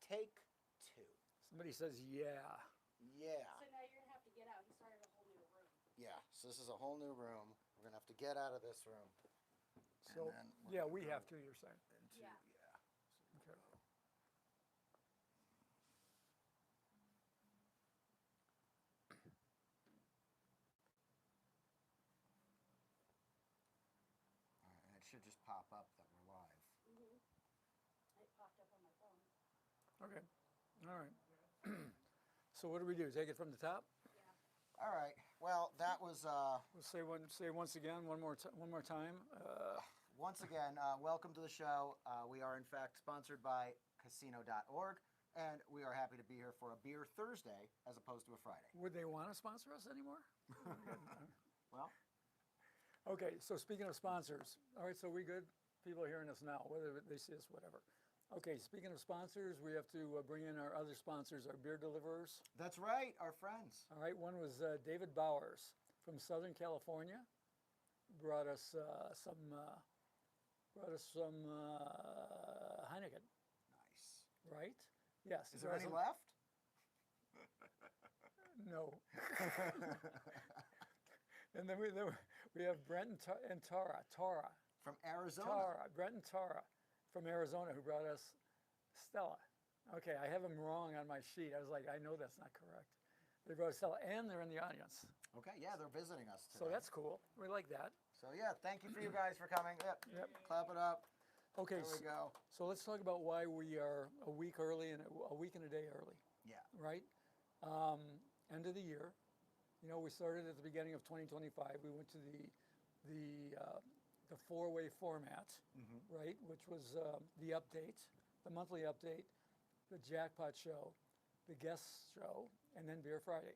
take two. Somebody says, yeah. Yeah. So now you're gonna have to get out. He started a whole new room. Yeah. So this is a whole new room. We're gonna have to get out of this room. So, And then we're yeah, gonna we go have to, you're saying. Into, Yeah. So Okay. all right, and it should just pop up that we're live. It popped up on my phone. Okay. All right. So what do we do? Take it from the top? Yeah. All right. Well, that was We'll say once again, one more time. once again. Welcome to the show. We are in fact sponsored by Casino.org, and we are happy to be here for a Beer Thursday as opposed to a Friday. Would they want to sponsor us anymore? Well, Okay, so speaking of sponsors, all right, so we good? People are hearing us now, whether they see us, whatever. Okay, speaking of sponsors, we have to bring in our other sponsors, our beer deliverers. that's right. Our friends. All right, one was David Bowers from Southern California, brought us some Heineken, Nice. right? Yes. Is there any left? No. And then we have Brent and Tara. From Arizona. Brent and Tara from Arizona, who brought us Stella. Okay, I have them wrong on my sheet. I was like, I know that's not correct. They brought us Stella, and they're in the audience. Okay, yeah, they're visiting us today. So that's cool. We like that. So yeah, thank you for you guys for coming. Yep. Clap it up. Okay, There we go. so let's talk about why we are a week early and a week and a day early, Yeah. right? End of the year. You know, we started at the beginning of 2025. We went to the four-way format, right, which was the update, the monthly update, the Jackpot show, the guest show, and then Beer Friday.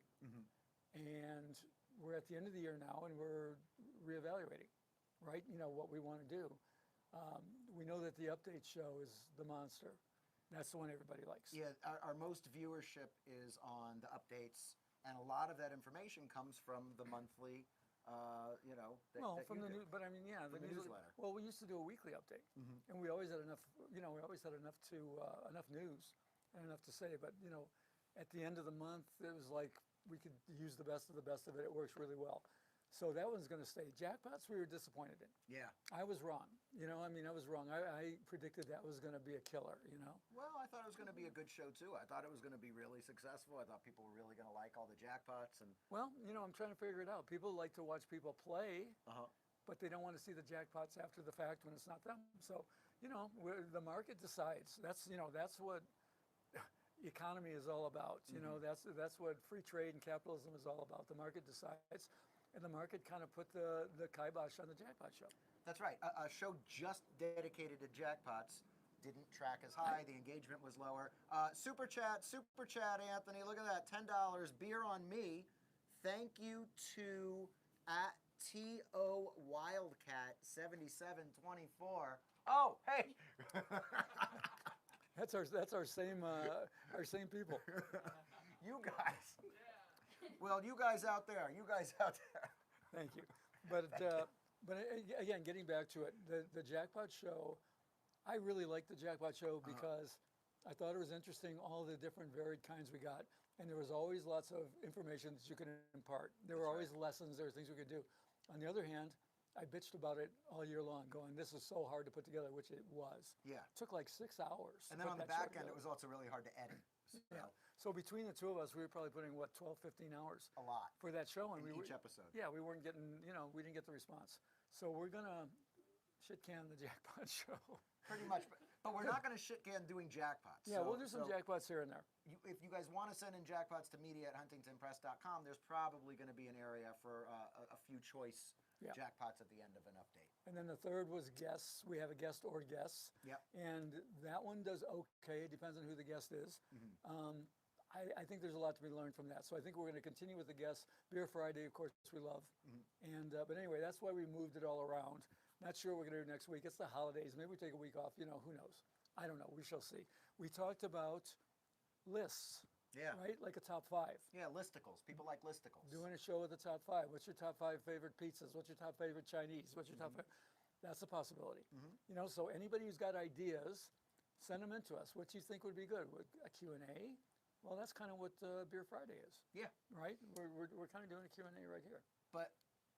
And we're at the end of the year now, and we're reevaluating, right? You know, what we want to do. We know that the update show is the monster. That's the one everybody likes. Yeah, our most viewership is on the updates, and a lot of that information comes from the monthly, you know, that From you the do. news, but I mean, yeah, The newsletter. Well, we used to do a weekly update, and we always had enough. You know, we always had enough enough news and enough to say. But you know, at the end of the month, it was like we could use the best of it. It works really well. So that one's going to stay. Jackpots, we were disappointed in. Yeah. I was wrong. You know, I mean, I was wrong. I predicted that was going to be a killer. You know. Well, I thought it was going to be a good show too. I thought it was going to be really successful. I thought people were really going to like all the jackpots and. Well, you know, I'm trying to figure it out. People like to watch people play. Uh-huh. But they don't want to see the jackpots after the fact when it's not them. So, you know, the market decides. That's what economy is all about. You know, that's what free trade and capitalism is all about. The market decides, and the market kind of put the kibosh on the jackpot show. That's right. A show just dedicated to jackpots didn't track as high. The engagement was lower. Super chat, Anthony. Look at that, $10. Beer on me. Thank you to @TO Wildcat 7724. Oh, hey. That's our same people. You guys. Well, you guys out there. Thank you. But again, getting back to it, the jackpot show, I really liked the jackpot show because I thought it was interesting, all the different varied kinds we got. And there was always lots of information that you could impart. There were always lessons, there were things we could do. On the other hand, I bitched about it all year long, going, this is so hard to put together, which it was. Yeah. It took like 6 hours. And then on the back end, it was also really hard to edit. Yeah. So between the two of us, we were probably putting, 12, 15 hours? A lot. For that show. And each episode. Yeah, we weren't getting, we didn't get the response. So we're going to shit can the jackpot show. Pretty much. But we're not going to shit can doing jackpots. Yeah, we'll do some jackpots here and there. If you guys want to send in jackpots to media@huntingtonpress.com, there's probably going to be an area for a few choice jackpots at the end of an update. And then the third was guests. We have a guest or guests. Yep. And that one does okay. It depends on who the guest is. I think there's a lot to be learned from that. So I think we're going to continue with the guests. Beer Friday, of course, we love. And but anyway, that's why we moved it all around. Not sure what we're going to do next week. It's the holidays. Maybe we take a week off. You know, who knows? I don't know. We shall see. We talked about lists. Yeah. Right? Like a top 5. Yeah, listicles. People like listicles. Doing a show with the top 5. What's your top 5 favorite pizzas? What's your top favorite Chinese? What's your top 5? That's a possibility. You know, so anybody who's got ideas, send them in to us. What do you think would be good? A Q&A? Well, that's kind of what Beer Friday is. Yeah. Right? We're kind of doing a Q&A right here. But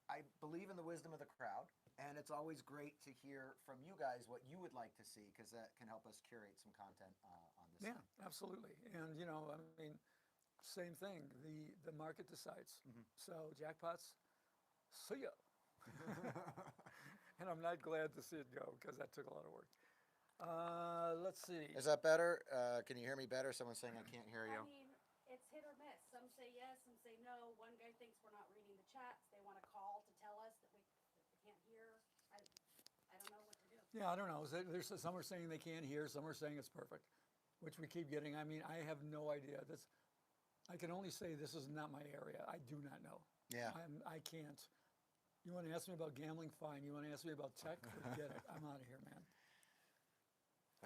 I believe in the wisdom of the crowd, and it's always great to hear from you guys what you would like to see, because that can help us curate some content on this. Yeah, absolutely. And, you know, I mean, same thing. The market decides. So jackpots, see ya. And I'm not glad to see it go because that took a lot of work. Let's see. Is that better? Can you hear me better? Someone's saying I can't hear you. I mean, it's hit or miss. Some say yes, some say no. One guy thinks we're not reading the chats. They want to call to tell us that we can't hear. I don't know what to do. Yeah, I don't know. There's some are saying they can't hear, some are saying it's perfect, which we keep getting. I mean, I have no idea. I can only say this is not my area. I do not know. Yeah. I can't. You want to ask me about gambling? Fine. You want to ask me about tech? Forget it. I'm out of here, man.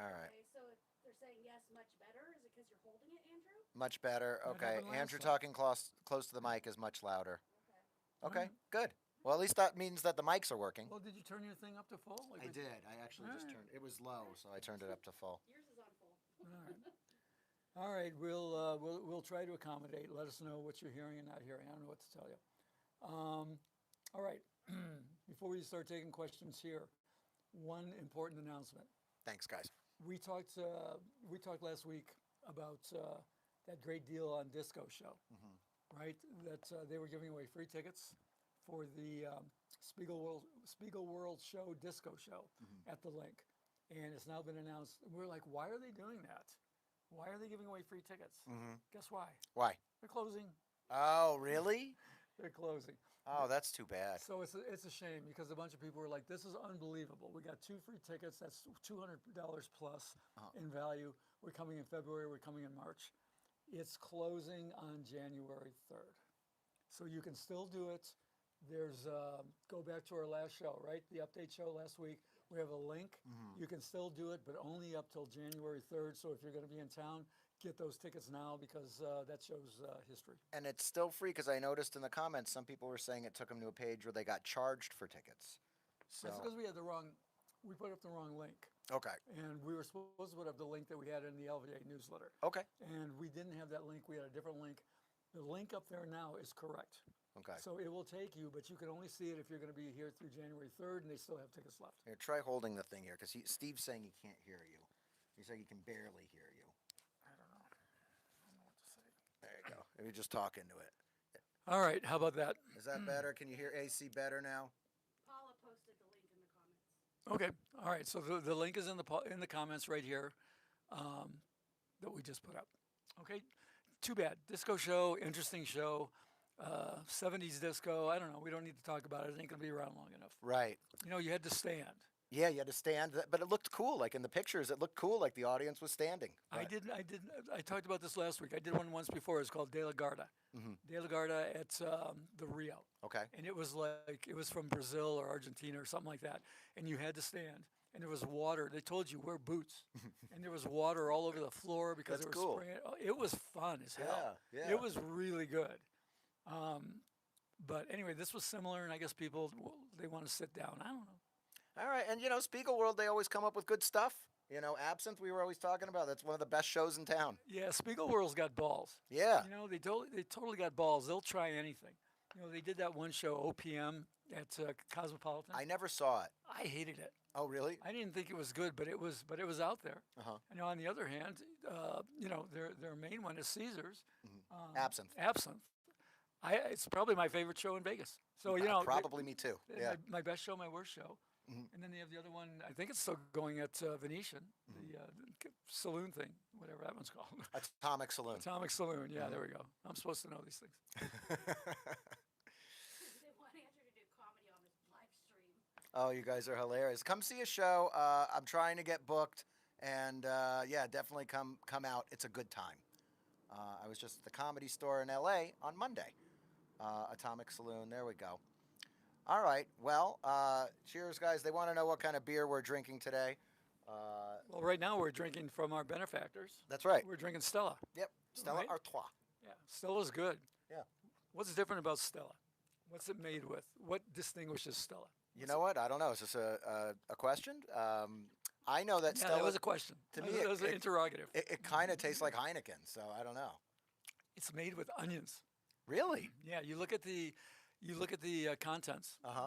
All right. Okay, so if they're saying yes, much better. Is it because you're holding it, Andrew? Much better. What Okay. happened last Andrew time? talking close to the mic is much louder. Okay. Okay. Good. Well, at least that means that the mics are working. Well, did you turn your thing up to full? I did. I actually just turned. It was low, so I turned it up to full. Yours is on full. All right. All right. We'll try to accommodate. Let us know what you're hearing and not hearing. I don't know what to tell you. All right. Before we start taking questions here, one important announcement. Thanks, guys. We talked last week about that great deal on Disco Show, right? That they were giving away free tickets for the Spiegel World Show Disco Show at the link, and it's now been announced. We're like, why are they doing that? Why are they giving away free tickets? Guess why? Why? They're closing. Oh, really? They're closing. Oh, that's too bad. So it's a shame because a bunch of people were like, "This is unbelievable. We got 2 free tickets. That's $200 plus in value. We're coming in February. We're coming in March. It's closing on January 3rd, so you can still do it. There's go back to our last show, right? The update show last week. We have a link. You can still do it, but only up till January 3rd. So if you're going to be in town, get those tickets now because that shows history. And it's still free because I noticed in the comments some people were saying it took them to a page where they got charged for tickets. So That's because we put up the wrong link. okay, And we were supposed to put up the link that we had in the LVA newsletter. okay, And we didn't have that link. We had a different link. The link up there now is correct. okay. So it will take you, but you can only see it if you're going to be here through January 3rd, and they still have tickets left. Here, try holding the thing here because Steve's saying he can't hear you. He's saying he can barely hear you. I don't know. I don't know what to say. There you go. Maybe just talk into it. All right. How about that? Is that better? Can you hear AC better now? Paula posted the link in the comments. Okay. All right. So the link is in the comments right here that we just put up. Okay. Too bad. Disco show, interesting show. 70s disco. I don't know. We don't need to talk about it. It ain't going to be around long enough. Right. You know, you had to stand. Yeah, you had to stand, but it looked cool. Like in the pictures, it looked cool. Like the audience was standing. I talked about this last week. I did one once before. It's called De La Garda. De La Garda at the Rio. Okay. And it was from Brazil or Argentina or something like that. And you had to stand. And there was water. They told you wear boots. And there was water all over the floor because That's they were cool. spraying. Oh, it was fun as hell. Yeah. It was really good. But anyway, this was similar, and I guess people, they want to sit down. I don't know. All right, and you know, Spiegel World, they always come up with good stuff. You know, Absinthe, we were always talking about. That's one of the best shows in town. Yeah, Spiegel World's got balls. Yeah. You know, they totally got balls. They'll try anything. You know, they did that one show, OPM, at Cosmopolitan. I never saw it. I hated it. Oh, really? I didn't think it was good, but it was out there. Uh-huh. And on the other hand, you know, their main one is Caesars. Absinthe. Absinthe. It's probably my favorite show in Vegas. So, you know. Probably me too. Yeah. My best show, my worst show. And then they have the other one, I think it's still going at Venetian, the saloon thing, whatever that one's called. Atomic Saloon. Atomic Saloon, yeah, there we go. I'm supposed to know these things. They want Andrew to do comedy on his live stream. Oh, you guys are hilarious. Come see a show. I'm trying to get booked, and yeah, definitely come out. It's a good time. I was just at the Comedy Store in L.A. on Monday. Atomic Saloon, there we go. All right, well, cheers, guys. They want to know what kind of beer we're drinking today. Well, right now we're drinking from our benefactors. That's right. We're drinking Stella. Yep, Stella Right? Artois. Yeah, Stella's good. Yeah. What's different about Stella? What's it made with? What distinguishes Stella? You know what? I don't know. Is this a question? I know that Yeah, Stella. that was a question. To That me, was an interrogative. it kind of tastes like Heineken, so I don't know. It's made with onions. Really? Yeah, you look at the contents. Uh-huh.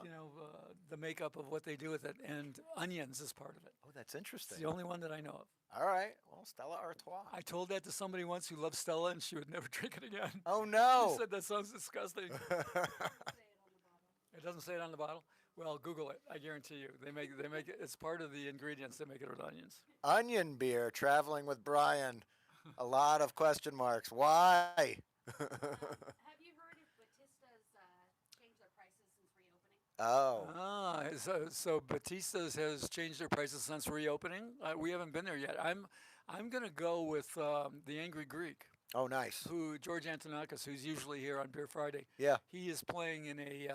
The makeup of what they do with it, and onions is part of it. Oh, that's It's interesting. the only one that I know of. All right. Well, Stella Artois. I told that to somebody once who loved Stella, and she would never drink it again. Oh She no. said that sounds disgusting. Say it on the bottle. It doesn't say it on the bottle. Well, Google it. I guarantee you, they make it. It's part of the ingredients. They make it with onions. Onion beer. Traveling with Brian. A lot of question marks. Why? Have you heard if Batista's changed their prices since reopening? Oh. So Batista's has changed their prices since reopening. We haven't been there yet. I'm gonna go with the Angry Greek, Oh, nice. who George Antonakis, who's usually here on Beer Friday. Yeah. He is playing in a.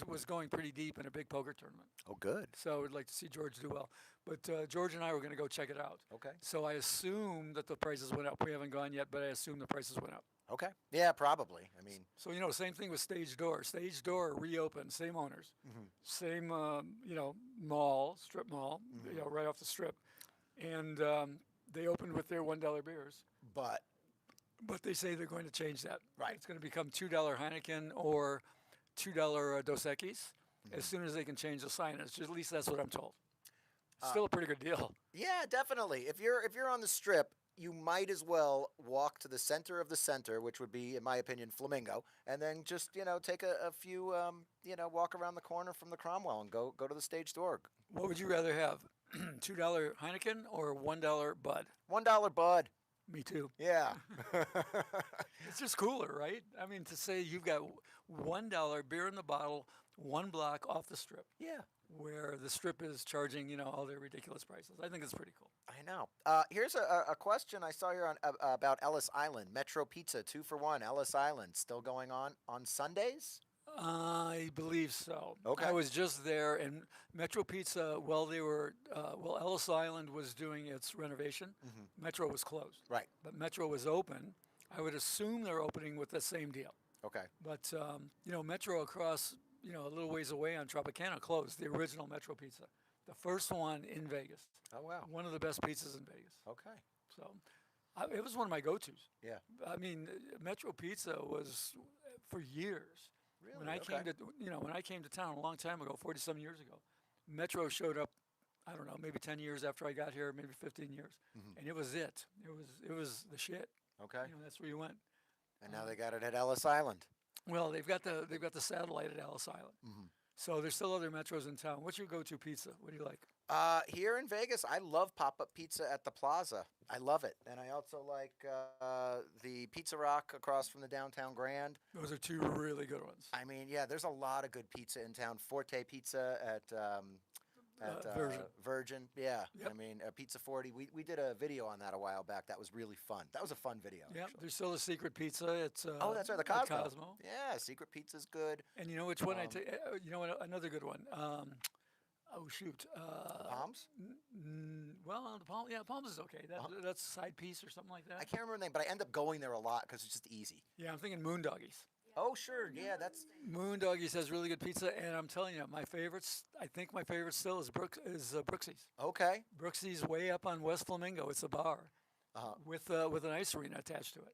Was going pretty deep in a big poker tournament. Oh, good. So I'd like to see George do well. But George and I were going to go check it out. Okay. So I assume that the prices went up. We haven't gone yet, but I assume the prices went up. Okay. Yeah, probably. I mean, So same thing with Stage Door. Stage Door reopened, same owners, same mall, strip mall, right off the strip, and they opened with their $1 beers. but But they say they're going to change that. Right. It's going to become $2 Heineken or $2 Dos Equis as soon as they can change the signage. At least that's what I'm told. Still a pretty good deal. yeah, definitely. If you're on the strip, you might as well walk to the center of the center, which would be, in my opinion, Flamingo, and then just take a few walk around the corner from the Cromwell and go to the Stage Door. What would you rather have? $2 Heineken or $1 Bud? $1 Bud. Me too. Yeah. It's just cooler, right? I mean, to say you've got $1 beer in the bottle, one block off the strip, yeah. where the strip is charging, all their ridiculous prices. I think it's pretty cool. I know. Here's a question I saw here on about Ellis Island. Metro Pizza 2 for 1. Ellis Island still going on Sundays? I believe so. Okay. I was just there, and Metro Pizza, while Ellis Island was doing its renovation, Metro was closed. Right. But Metro was open. I would assume they're opening with the same deal. Okay. But, Metro across, a little ways away on Tropicana closed, the original Metro Pizza. The first one in Vegas. Oh wow. One of the best pizzas in Vegas. Okay. So it was one of my go-tos. Yeah. I mean, Metro Pizza was for years. Really? When I Okay. came to town a long time ago, 40-some years ago, Metro showed up. I don't know, maybe 10 years after I got here, maybe 15 years, and it was it. It was the shit. Okay. That's where you went. And now they got it at Ellis Island. Well, they've got the satellite at Ellis Island. So there's still other metros in town. What's your go-to pizza? What do you like? Here in Vegas, I love pop-up pizza at the Plaza. I love it, and I also like the Pizza Rock across from the Downtown Grand. Those are two really good ones. I mean, yeah, there's a lot of good pizza in town. Forte Pizza at Virgin. Yeah, Yep. I mean, Pizza 40. We did a video on that a while back. That was really fun. That was a fun video. Yeah, actually. there's still a secret pizza. It's Oh, that's right, the at Cosmo. Yeah, Secret Pizza's good. And you know which one I take? You know what? Another good one. Oh shoot. Palms? Well, the palm. Yeah, palms is okay. That's side piece or something like that. I can't remember the name, but I end up going there a lot because it's just easy. Yeah, I'm thinking Moon Doggies. Oh, sure. Yeah, that's. Moon Doggies has really good pizza, and I'm telling you, my favorites. I think my favorite still is Brooksie's. Okay. Brooksie's way up on West Flamingo. It's a bar with an ice arena attached to it.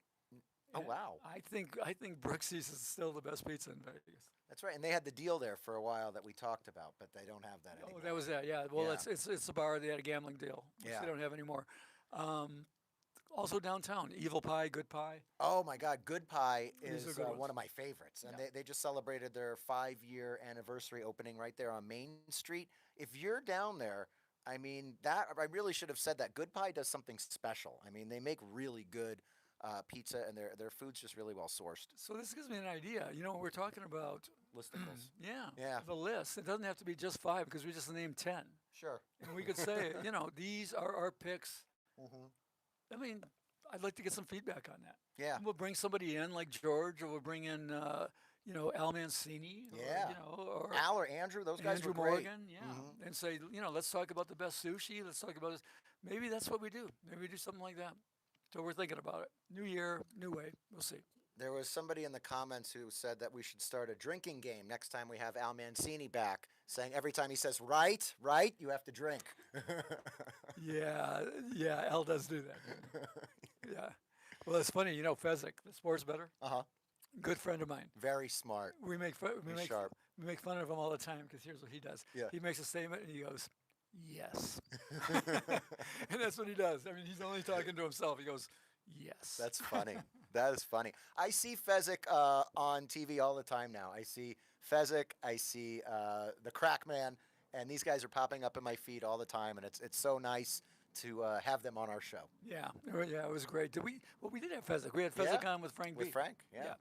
Oh, And wow. I think Brooksie's is still the best pizza in Vegas. That's right. And they had the deal there for a while that we talked about, but they don't have that anymore. Oh, that was that. Yeah. Well, Yeah. it's a bar. They had a gambling deal, which Yeah. they don't have anymore. Also downtown, Evil Pie, Good Pie. Oh, my God. Good Pie These are is good one ones. of my favorites. And Yeah. they just celebrated their 5-year anniversary opening right there on Main Street. If you're down there, I mean, I really should have said that. Good Pie does something special. I mean, they make really good pizza, and their food's just really well sourced. So this gives me an idea. We're talking about Listicles. yeah, the list. It doesn't have to be just 5 because we just named 10, Sure. and we could say these are our picks. Mm-hmm. I mean, I'd like to get some feedback on that. Yeah. We'll bring somebody in like George, or we'll bring in Al Mancini. Yeah. Or Al or Andrew, those guys Andrew were great. Morgan, yeah, Mhm. and say, let's talk about the best sushi. Let's talk about this. Maybe that's what we do. Maybe we do something like that. So we're thinking about it. New year, new way. We'll see. There was somebody in the comments who said that we should start a drinking game next time we have Al Mancini back, saying every time he says right, right, you have to drink. Yeah, yeah, Al does do that. Yeah. Well, it's funny, you know, Fezzik, the sports bettor, Uh-huh. good friend of mine. Very smart. He's sharp. we make fun of him all the time because here's what he does. Yeah. He makes a statement and he goes, "Yes," and that's what he does. I mean, he's only talking to himself. He goes, "Yes." That's funny. That is funny. I see Fezzik on TV all the time now. I see Fezzik. I see the Crackman, and these guys are popping up in my feed all the time, and it's so nice to have them on our show. Yeah, yeah, it was great. Did we? Well, we did have Fezzik. We had Fezzik Yeah, on with Frank with B. Frank, yeah.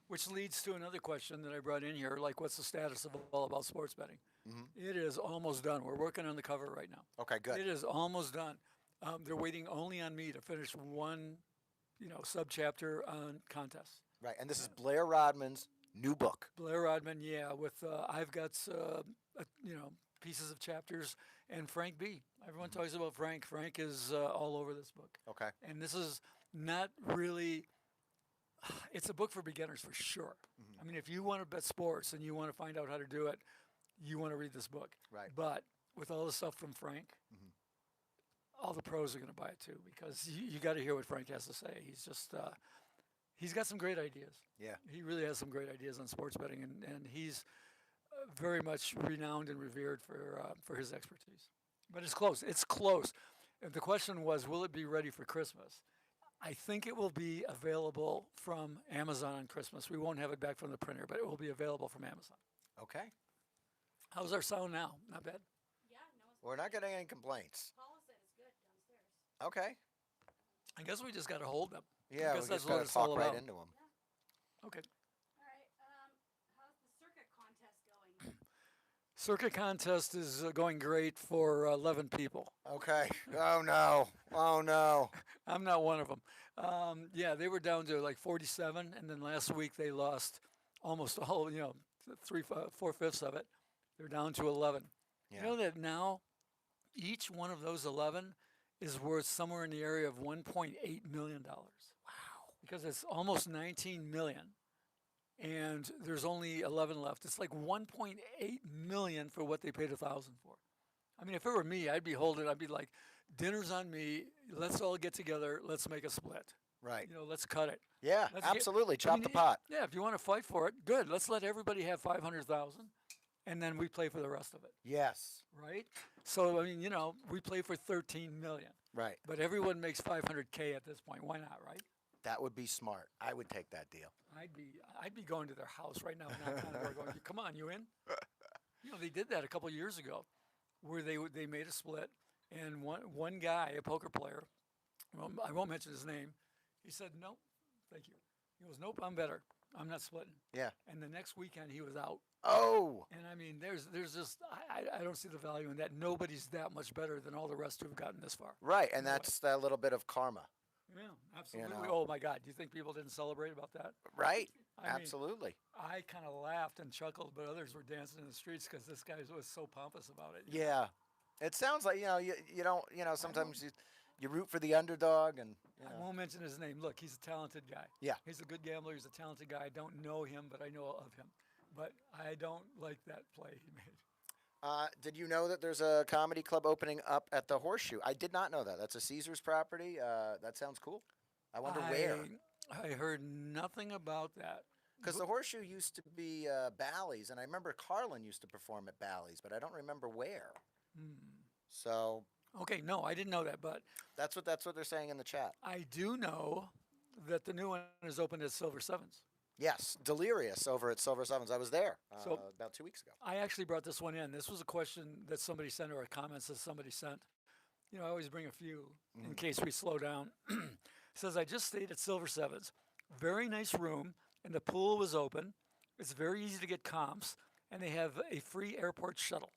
Which leads to another question that I brought in here, like what's the status of All About Sports Betting? It is almost done. We're working on the cover right now. Okay, good. It is almost done. They're waiting only on me to finish one, sub-chapter on contests. Right, and this is Blair Rodman's new book. Blair Rodman, yeah, with I've got, pieces of chapters, and Frank B. Everyone talks about Frank. Frank is all over this book. Okay. And this is not really, it's a book for beginners for sure. I mean, if you want to bet sports and you want to find out how to do it, you want to read this book. Right. But with all the stuff from Frank, all the pros are going to buy it too, because you got to hear what Frank has to say. He's just, he's got some great ideas. Yeah. He really has some great ideas on sports betting, and he's very much renowned and revered for his expertise. But it's close. It's close. And the question was, will it be ready for Christmas? I think it will be available from Amazon on Christmas. We won't have it back from the printer, but it will be available from Amazon. Okay. How's our sound now? Not bad? Yeah, no, it's We're not getting any complaints. Paula said it's good downstairs. Okay. I guess we just got to hold them. Yeah, I we guess that's just what gotta it's all talk right about. into them. Okay. All right, how's the circuit contest going? Circuit contest is going great for 11 people. Okay. Oh no. Oh no. I'm not one of them. Yeah, they were down to like 47, and then last week they lost almost all, 4/5 of it. They're down to 11. Yeah. You know that now each one of those 11 is worth somewhere in the area of $1.8 million. Wow. Because it's almost 19 million, and there's only 11 left. It's like 1.8 million for what they paid 1,000 for. I mean, if it were me, I'd be like, dinner's on me. Let's all get together. Let's make a split. Right. Let's cut it. Yeah, Let's get- absolutely. I Chop mean, the pot. Yeah, if you want to fight for it, good. Let's let everybody have 500,000, and then we play for the rest of it, Yes. right? So I mean, we play for 13 million, Right. but everyone makes 500K at this point. Why not, right? That would be smart. I would take that deal. I'd be going to their house right now, knocking on the door, going, "Come on, you in?" They did that a couple years ago, where they made a split, and one guy, a poker player, well, I won't mention his name, he said, "Nope, thank you." He goes, "Nope, I'm better. I'm not splitting." Yeah. And the next weekend he was out. Oh. And I mean, there's just I don't see the value in that. Nobody's that much better than all the rest who have gotten this far. Right, and No way. that's that little bit of karma. Yeah, absolutely. know. Oh my God, do you think people didn't celebrate about that? Right. I mean, Absolutely. I kind of laughed and chuckled, but others were dancing in the streets because this guy was so pompous about it. Yeah. It sounds like you don't sometimes you root for the underdog and I won't mention his name. Look, he's a talented guy. Yeah. He's a good gambler. He's a talented guy. I don't know him, but I know of him. But I don't like that play he made. Did you know that there's a comedy club opening up at the Horseshoe? I did not know that. That's a Caesars property. That sounds cool. I wonder where. I heard nothing about that. Because the Horseshoe used to be Bally's, and I remember Carlin used to perform at Bally's, but I don't remember where. So Okay, no, I didn't know that, but that's what they're saying in the chat. I do know that the new one is open at Silver Sevens. Yes, Delirious over at Silver Sevens. I was there So- about 2 weeks ago. I actually brought this one in. This was a question that somebody sent or a comment that somebody sent. I always bring a few in case we slow down. Says, I just stayed at Silver Sevens. Very nice room, and the pool was open. It's very easy to get comps, and they have a free airport shuttle.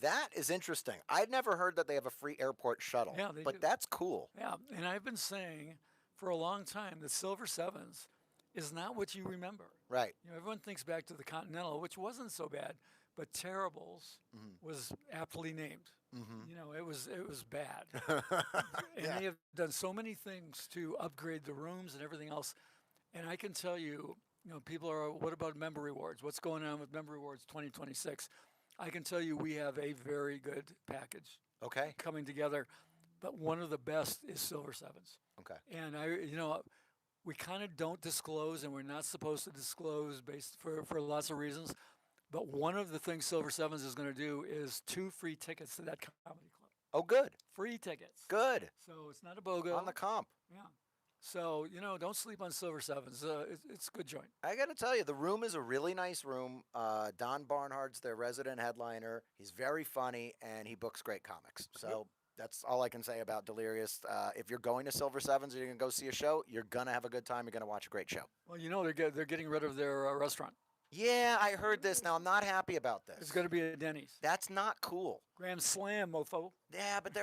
That is interesting. I'd never heard that they have a free airport shuttle. Yeah, they but do. that's cool. Yeah, and I've been saying for a long time that Silver Sevens is not what you remember. Right. Everyone thinks back to the Continental, which wasn't so bad, but Terribles was aptly named. It was bad. And Yeah. they have done so many things to upgrade the rooms and everything else. And I can tell you, people are, what about member rewards? What's going on with member rewards 2026? I can tell you we have a very good package Okay. coming together, but one of the best is Silver Sevens. Okay. And we kind of don't disclose, and we're not supposed to disclose based for lots of reasons. But one of the things Silver Sevens is going to do is 2 free tickets to that comedy club. Oh, good. Free tickets. Good. So it's not a BOGO. On the comp. Yeah. So, don't sleep on Silver Sevens. It's a good joint. I got to tell you, the room is a really nice room. Don Barnhart's their resident headliner. He's very funny, and he books great comics. So that's all I can say about Delirious. If you're going to Silver Sevens or you're going to go see a show, you're going to have a good time. You're going to watch a great show. Well, they're getting rid of their restaurant. Yeah, I heard this. Now, I'm not happy about this. It's going to be a Denny's. That's not cool. Grand Slam, mofo. Yeah, but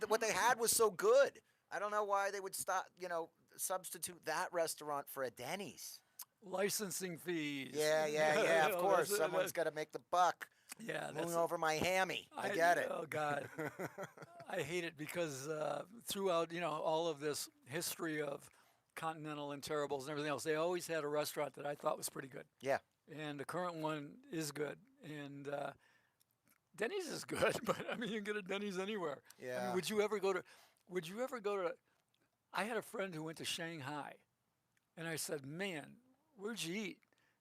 what they had was so good. I don't know why they would stop, substitute that restaurant for a Denny's. Licensing fees. Yeah, of course. Someone's got to make the buck. Yeah, Moon over my hammy. I get it. Oh, God. I hate it because throughout, all of this history of Continental and Terribles and everything else, they always had a restaurant that I thought was pretty good. Yeah. And the current one is good. And Denny's is good, but you can get a Denny's anywhere. Yeah. Would you ever go to, I had a friend who went to Shanghai, and I said, man, where'd you eat?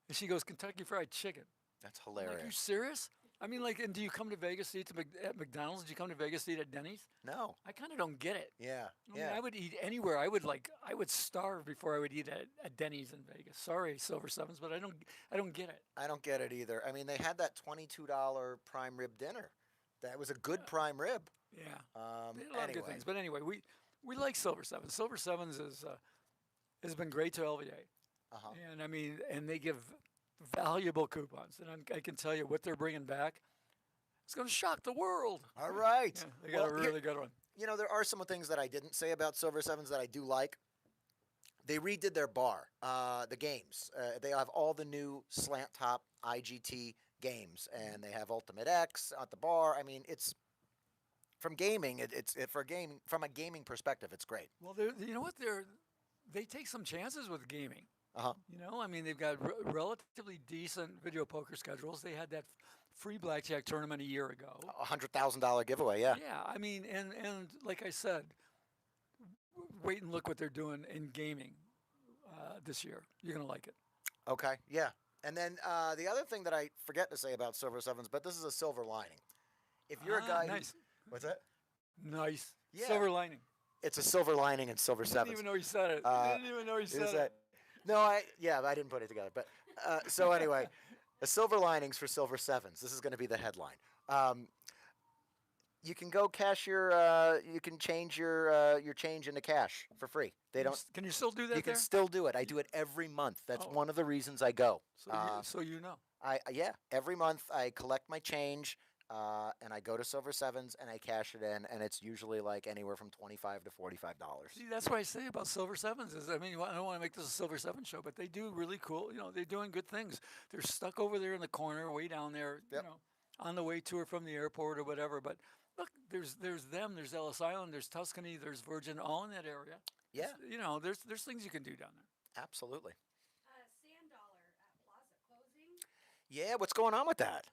And she goes, Kentucky Fried Chicken. That's I'm hilarious. like, you serious? And do you come to Vegas to eat at McDonald's? Do you come to Vegas to eat at Denny's? No. I kind of don't get it. Yeah. I would eat anywhere. I would starve before I would eat at Denny's in Vegas. Sorry, Silver Sevens, but I don't get it. I don't get it either. They had that $22 prime rib dinner. That was a good prime rib. Yeah. They had a lot of good Anyway. things. But anyway, we like Silver Sevens. Silver Sevens has been great to LVA. Uh-huh. And and they give valuable coupons. And I can tell you what they're bringing back. It's going to shock the world. All right. Yeah, they got a really good one. There are some things that I didn't say about Silver Sevens that I do like. They redid their bar, the games. They have all the new slant top IGT games, and they have Ultimate X at the bar. It's from gaming. From a gaming perspective, it's great. Well, you know what? They take some chances with gaming. Uh-huh. They've got relatively decent video poker schedules. They had that free blackjack tournament a year ago. $100,000 giveaway, yeah. Yeah, and like I said, wait and look what they're doing in gaming this year. You're going to like it. Okay, yeah. And then the other thing that I forget to say about Silver Sevens, but this is a silver lining. If you're a guy nice. What's that? Nice. Yeah. Silver lining. It's a silver lining in Silver Didn't Sevens. even know you said it. Didn't even know you said it. No, I didn't put it together. But so anyway, the silver linings for Silver Sevens. This is going to be the headline. You can go cash you can change your change into cash for free. They don't. Can you still do that? You can still do it. I do it every month. That's one of the reasons I go. So you know. Every month I collect my change. And I go to Silver Sevens and I cash it in, and it's usually like anywhere from $25 to $45. See, that's what I say about Silver Sevens. I don't want to make this a Silver Seven show, but they do really cool. They're doing good things. They're stuck over there in the corner, way down there. Yep. On the way to or from the airport or whatever. But look, there's them. There's Ellis Island. There's Tuscany. There's Virgin, all in that area. Yeah. There's things you can do down there. Absolutely. Sand Dollar at Plaza closing. Yeah. What's going on with that?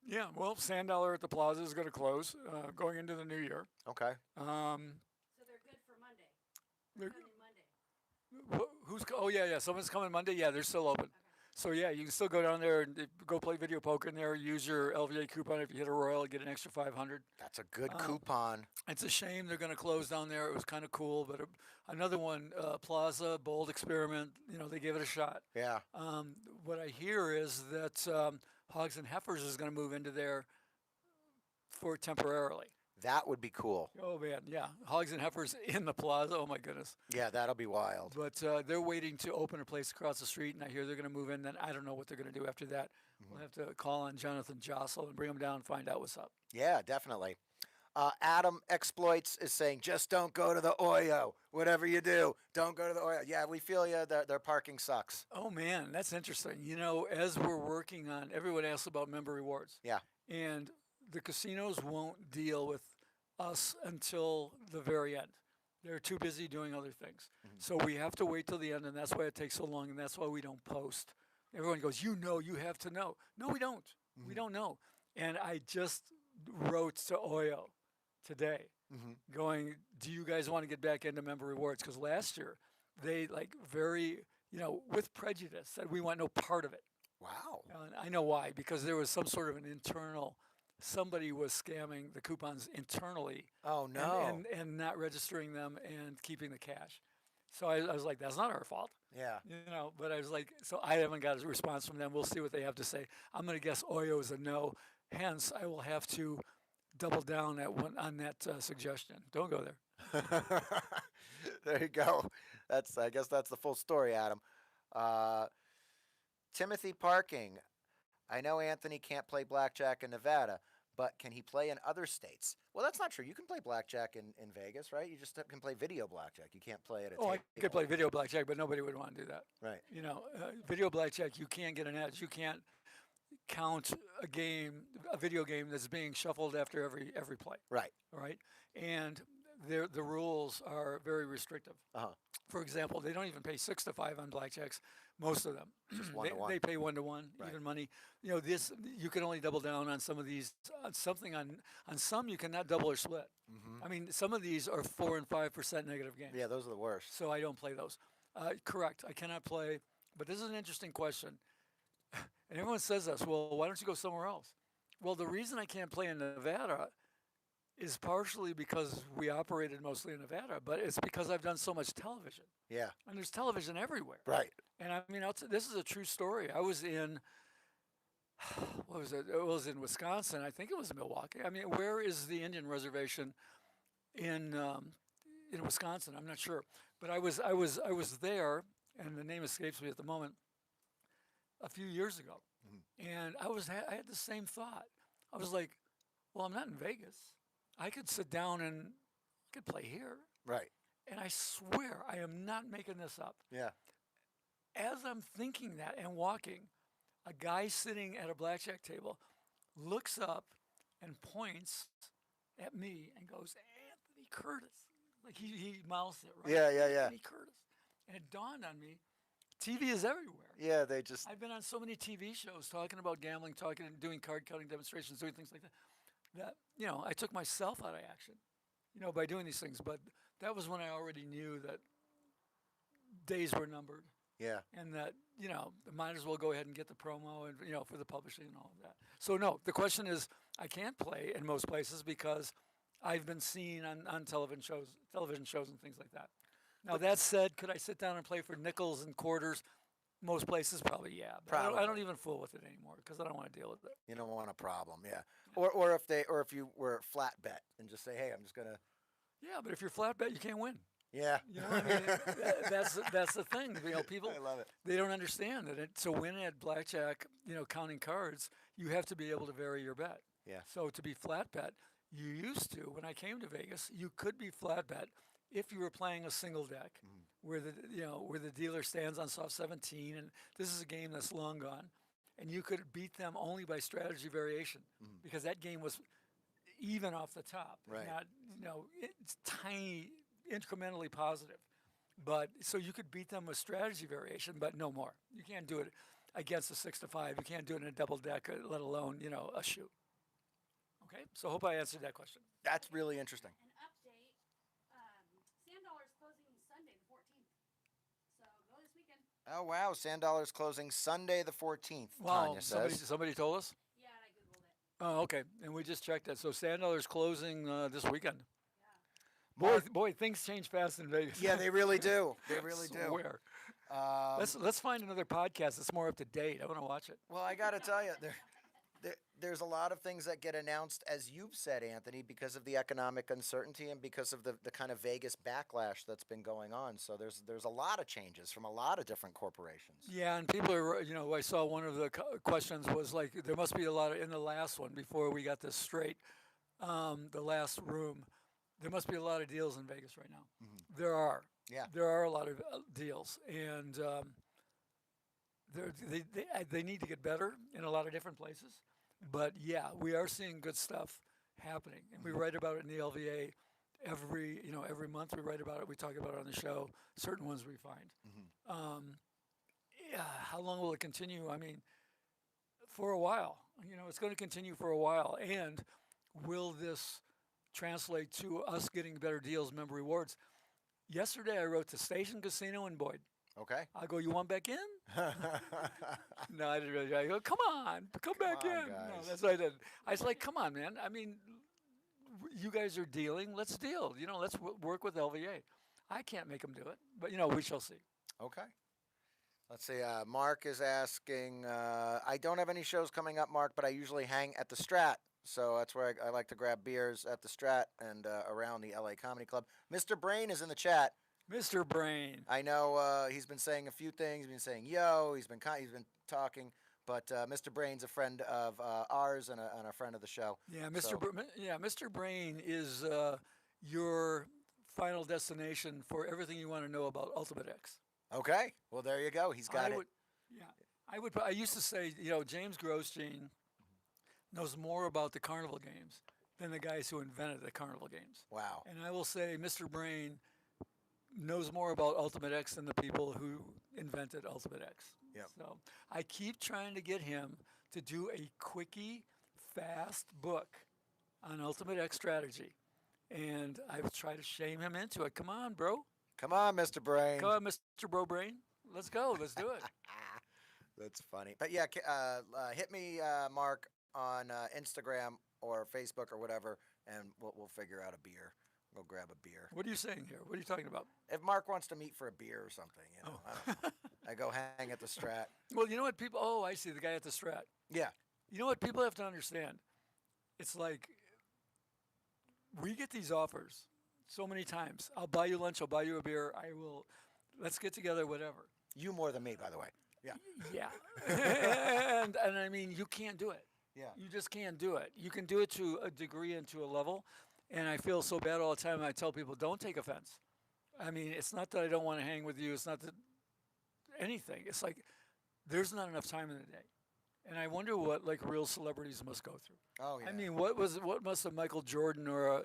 Yeah, well, Sand Dollar at the Plaza is going to close going into the new year. Okay. So they're good for Monday. They're- Coming Monday. Yeah. Someone's coming Monday. Yeah, they're still open. Okay. So yeah, you can still go down there and go play video poker in there. Use your LVA coupon. If you hit a royal, get an extra 500. That's a good coupon. It's a shame they're going to close down there. It was kind of cool, but another one, Plaza, bold experiment. They gave it a shot. Yeah. What I hear is that Hogs and Heifers is going to move into there for temporarily. That would be cool. Oh man, yeah, Hogs and Heifers in the Plaza. Oh my goodness. Yeah, that'll be wild. But they're waiting to open a place across the street, and I hear they're going to move in. Then I don't know what they're going to do after that. We'll have to call on Jonathan Jostle and bring him down and find out what's up. Yeah, definitely. Adam Exploits is saying, just don't go to the Oyo. Whatever you do, don't go to the Oyo. Yeah, we feel you. Their parking sucks. Oh man, that's interesting. As we're working on, everyone asks about member rewards. Yeah. And the casinos won't deal with us until the very end. They're too busy doing other things. So we have to wait till the end, and that's why it takes so long, and that's why we don't post. Everyone goes, you know, you have to know. No, we don't. We don't know. And I just wrote to Oyo today going, do you guys want to get back into member rewards? Because last year, they very, with prejudice said we want no part of it. Wow. And I know why, because there was some sort of an internal, somebody was scamming the coupons internally. Oh, no. And not registering them and keeping the cash. So I was like, that's not our fault. Yeah. But I was like, so I haven't got a response from them. We'll see what they have to say. I'm going to guess Oyo is a no. Hence, I will have to double down on that suggestion. Don't go there. There you go. I guess that's the full story, Adam. Timothy Parking. I know Anthony can't play blackjack in Nevada, but can he play in other states? Well, that's not true. You can play blackjack in Vegas, right? You just can play video blackjack. You can't play at a Oh, I table. could play video blackjack, but nobody would want to do that. Right. Video blackjack, you can't get an edge. You can't count a video game that's being shuffled after every play. Right. Right? And the rules are very restrictive. For example, they don't even pay 6 to 5 on blackjacks. Most of them, Just 1 to 1. they pay 1 to 1, Right. even money. This you can only double down on some of these. On some you cannot double or split. I mean, some of these are 4 and 5% negative games. Yeah, those are the worst. So I don't play those. Correct. I cannot play. But this is an interesting question. And everyone says this. Well, why don't you go somewhere else? Well, the reason I can't play in Nevada is partially because we operated mostly in Nevada, but it's because I've done so much television. Yeah. And there's television everywhere. Right. And I mean, this is a true story. I was in, what was it? It was in Wisconsin. I think it was Milwaukee. I mean, where is the Indian reservation in Wisconsin? I'm not sure. But I was there, and the name escapes me at the moment, a few years ago. And I had the same thought. I was like, well, I'm not in Vegas. I could sit down and I could play here. Right. And I swear, I am not making this up. Yeah. As I'm thinking that and walking, a guy sitting at a blackjack table looks up and points at me and goes, Anthony Curtis. Like he mouths it, right? Yeah. Anthony Curtis. And it dawned on me, TV is everywhere. Yeah, they just. I've been on so many TV shows talking about gambling, doing card counting demonstrations, doing things like that. That I took myself out of action, by doing these things. But that was when I already knew that days were numbered. Yeah. And that might as well go ahead and get the promo and for the publishing and all of that. So no, the question is, I can't play in most places because I've been seen on television shows and things like that. Now that said, could I sit down and play for nickels and quarters? Most places, probably, yeah. But I don't even fool with it anymore because I don't want to deal with it. You don't want a problem, yeah. Or if you were flat bet and just say, hey, I'm just gonna. Yeah, but if you're flat bet, you can't win. Yeah. I mean, that's the thing. People. I love it. They don't understand that. To win at blackjack, counting cards, you have to be able to vary your bet. Yeah. So to be flat bet, you used to. When I came to Vegas, you could be flat bet if you were playing a single deck, where the dealer stands on soft 17, and this is a game that's long gone, and you could beat them only by strategy variation because that game was even off the top, right? Not it's tiny, incrementally positive, but so you could beat them with strategy variation, but no more. You can't do it against a 6 to 5. You can't do it in a double deck, let alone a shoe. Okay, so I hope I answered that question. That's really interesting. An update, Sandollar's closing Sunday the 14th. So go this weekend. Oh, wow. Sandollar's closing Sunday the 14th, Wow, Tanya says. somebody told us? Yeah, and I Googled it. Oh, okay, and we just checked that. So Sandollar's closing this weekend. Yeah. Boy, things change fast in Vegas. Yeah, they really do. They really do. Swear. Let's find another podcast that's more up to date. I want to watch it. Well, I got to tell you, there's a lot of things that get announced, as you've said, Anthony, because of the economic uncertainty and because of the kind of Vegas backlash that's been going on. So there's a lot of changes from a lot of different corporations. Yeah, and people are, I saw one of the questions was like, there must be a lot in the last one, before we got this straight, the last room, there must be a lot of deals in Vegas right now. There are. Yeah. There are a lot of deals, and they need to get better in a lot of different places. But yeah, we are seeing good stuff happening, and we write about it in the LVA every month we write about it. We talk about it on the show. Certain ones we find. Yeah, how long will it continue? I mean, for a while. It's going to continue for a while. And will this translate to us getting better deals, member rewards? Yesterday, I wrote to Station Casino in Boyd. Okay. I go, you want back in? No, I didn't really. I go, come on, come back on, in. guys. No, that's what I did. I was like, come on, man. I mean, you guys are dealing. Let's deal. Let's work with LVA. I can't make them do it, but we shall see. Okay. Let's see. Mark is asking, I don't have any shows coming up, Mark, but I usually hang at the Strat. So that's where I like to grab beers at the Strat and around the LA Comedy Club. Mr. Brain is in the chat. Mr. Brain. I know he's been saying a few things. He's been saying yo. He's been talking. But Mr. Brain's a friend of ours and a friend of the show. Yeah, Mr. Brain is your final destination for everything you want to know about Ultimate X. Okay. Well, there you go. He's got it. I used to say, James Grosjean knows more about the carnival games than the guys who invented the carnival games. Wow. And I will say Mr. Brain knows more about Ultimate X than the people who invented Ultimate X. Yep. So I keep trying to get him to do a quickie, fast book on Ultimate X strategy. And I've tried to shame him into it. Come on, bro. Come on, Mr. Brain. Come on, Mr. Bro Brain. Let's go. Let's do it. That's funny. But yeah, hit me, Mark, on Instagram or Facebook or whatever, and we'll figure out a beer. Go grab a beer. What are you saying here? What are you talking about? If Mark wants to meet for a beer or something, I don't know. I go hang at the Strat. Well, you know what people... Oh, I see, the guy at the Strat. Yeah. You know what people have to understand? It's like we get these offers so many times. I'll buy you lunch. I'll buy you a beer. I will... Let's get together, whatever. You more than me, by the way. Yeah. Yeah. and I mean, you can't do it. Yeah. You just can't do it. You can do it to a degree and to a level. And I feel so bad all the time. I tell people, don't take offense. I mean, it's not that I don't want to hang with you. It's not that anything. It's like there's not enough time in the day. And I wonder what like real celebrities must go through. Oh, yeah. I mean, what must a Michael Jordan or a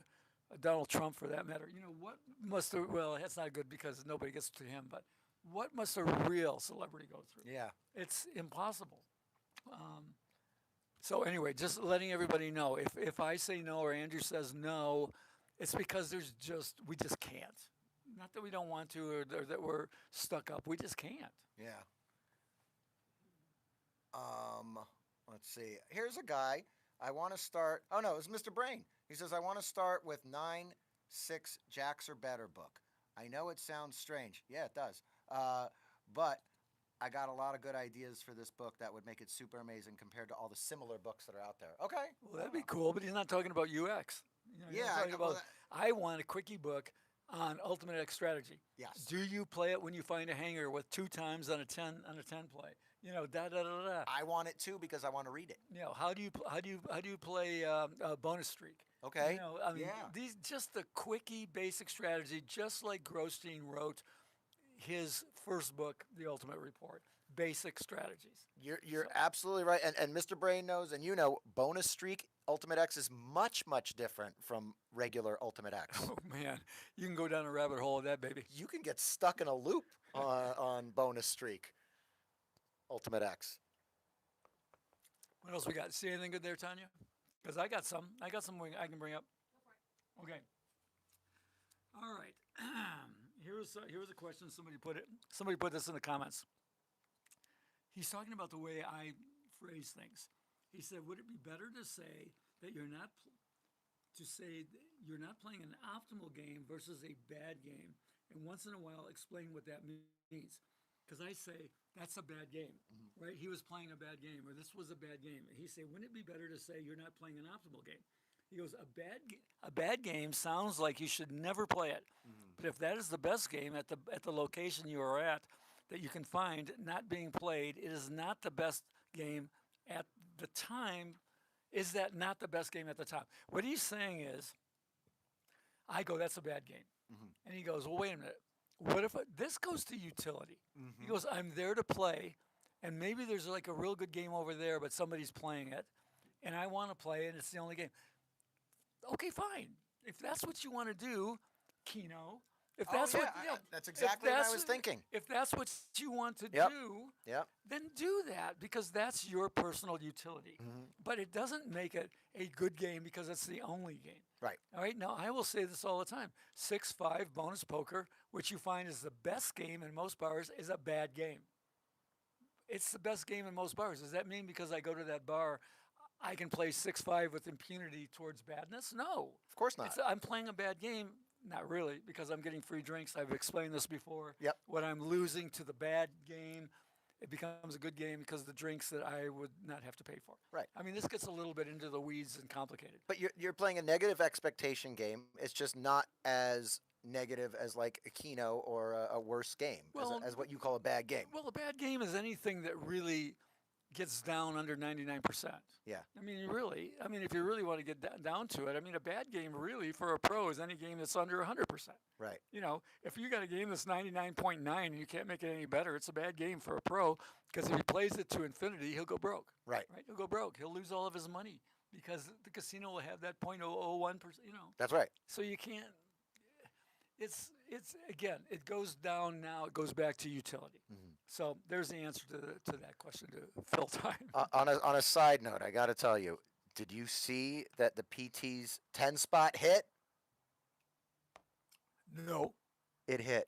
Donald Trump, for that matter, what must a, well, that's not good because nobody gets to him, but what must a real celebrity go through? Yeah. It's impossible. So anyway, just letting everybody know, if I say no or Andrew says no, it's because we just can't. Not that we don't want to or that we're stuck up. We just can't. Yeah. Let's see. Here's a guy. I want to start. Oh, no, it's Mr. Brain. He says, I want to start with 9-6 Jacks or better book. I know it sounds strange. Yeah, it does. But I got a lot of good ideas for this book that would make it super amazing compared to all the similar books that are out there. Okay. Well, that'd be cool, but he's not talking about UX. He's talking about, I want a quickie book on Ultimate X strategy. Yes. Do you play it when you find a hanger with 2 times on a 10 play? Da da da da. I want it too because I want to read it. How do you play a bonus streak? Okay. I mean, these just the quickie basic strategy, just like Grosjean wrote his first book, The Ultimate Report, basic strategies. You're absolutely right, and Mr. Brain knows, and bonus streak Ultimate X is much different from regular Ultimate X. Oh man, you can go down a rabbit hole of that, baby. You can get stuck in a loop on bonus streak Ultimate X. What else we got? See anything good there, Tanya? Because I got some I can bring up. Go for it. Okay. All right. Here's a question somebody put this in the comments. He's talking about the way I phrase things. He said, "Would it be better to say that you're not playing an optimal game versus a bad game, and once in a while explain what that means?" Because I say that's a bad game, right? He was playing a bad game, or this was a bad game. And he said, "Wouldn't it be better to say you're not playing an optimal game?" He goes, a bad game sounds like you should never play it. But if that is the best game at the location you are at that you can find not being played, it is not the best game at the time. Is that not the best game at the time? What he's saying is, I go, that's a bad game. And he goes, well, wait a minute. What if this goes to utility? He goes, I'm there to play, and maybe there's like a real good game over there, but somebody's playing it, and I want to play it, and it's the only game. Okay, fine. if that's what you want to do, Keno, if Oh, that's yeah, what you know, that's if exactly what I that's was thinking. If that's what you want to Yep. do, Yep. then do that because that's your personal utility. But it doesn't make it a good game because it's the only game. Right. All right. Now I will say this all the time: 6-5 bonus poker, which you find is the best game in most bars, is a bad game. It's the best game in most bars. Does that mean because I go to that bar, I can play 6-5 with impunity towards badness? No. Of course not. I'm playing a bad game. Not really, because I'm getting free drinks. I've explained this before. Yep. When I'm losing to the bad game, it becomes a good game because of the drinks that I would not have to pay for. Right. I mean, this gets a little bit into the weeds and complicated. But you're playing a negative expectation game. It's just not as negative as like a Keno or a worse game, Well, as what you call a bad game. Well, a bad game is anything that really gets down under 99%. Yeah. I mean, if you really want to get down to it, I mean, a bad game really for a pro is any game that's under 100%. Right. You know, if you got a game that's 99.9 and you can't make it any better, it's a bad game for a pro because if he plays it to infinity, he'll go broke. Right. Right? He'll go broke. He'll lose all of his money because the casino will have that 0.001%, you know. That's right. So you can't. It's again. It goes down now. It goes back to utility. So there's the answer to that question to fill time. On a side note, I got to tell you, did you see that the PT's 10 spot hit? No, It hit.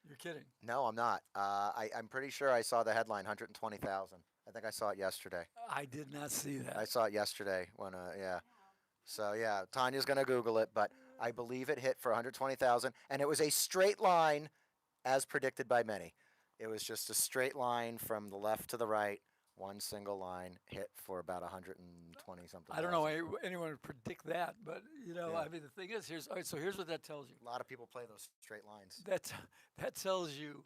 you're kidding. No, I'm not. I'm pretty sure I saw the headline 120,000. I think I saw it yesterday. I did not see that. I saw it yesterday when yeah. So yeah, Tanya's gonna Google it, but I believe it hit for 120,000, and it was a straight line, as predicted by many. It was just a straight line from the left to the right, one single line hit for about 120 something. I don't know why anyone would predict that, but you know, Yeah. I mean, the thing is, all right. So here's what that tells you. A lot of people play those straight lines. That tells you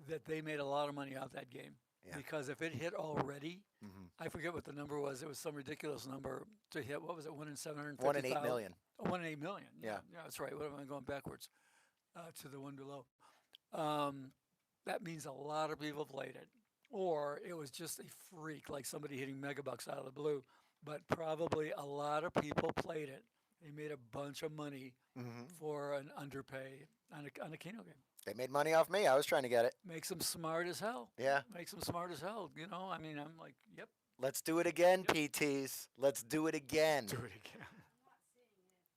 that they made a lot of money out that game. Yeah. Because if it hit already, Mhm. I forget what the number was. It was some ridiculous number to hit. What was it? 1 in 750,000. 1 in 8 million. Oh, 1 in 8 million. Yeah. Yeah, that's right. What am I going backwards to the one below? That means a lot of people played it, or it was just a freak, like somebody hitting megabucks out of the blue. But probably a lot of people played it. They made a bunch of money for an underpay on a Keno game. They made money off me. I was trying to get it. Makes them smart as hell. Yeah. Makes them smart as hell. You know, I mean, I'm like, yep, Let's do it again, PTs. Let's do it again. do it again.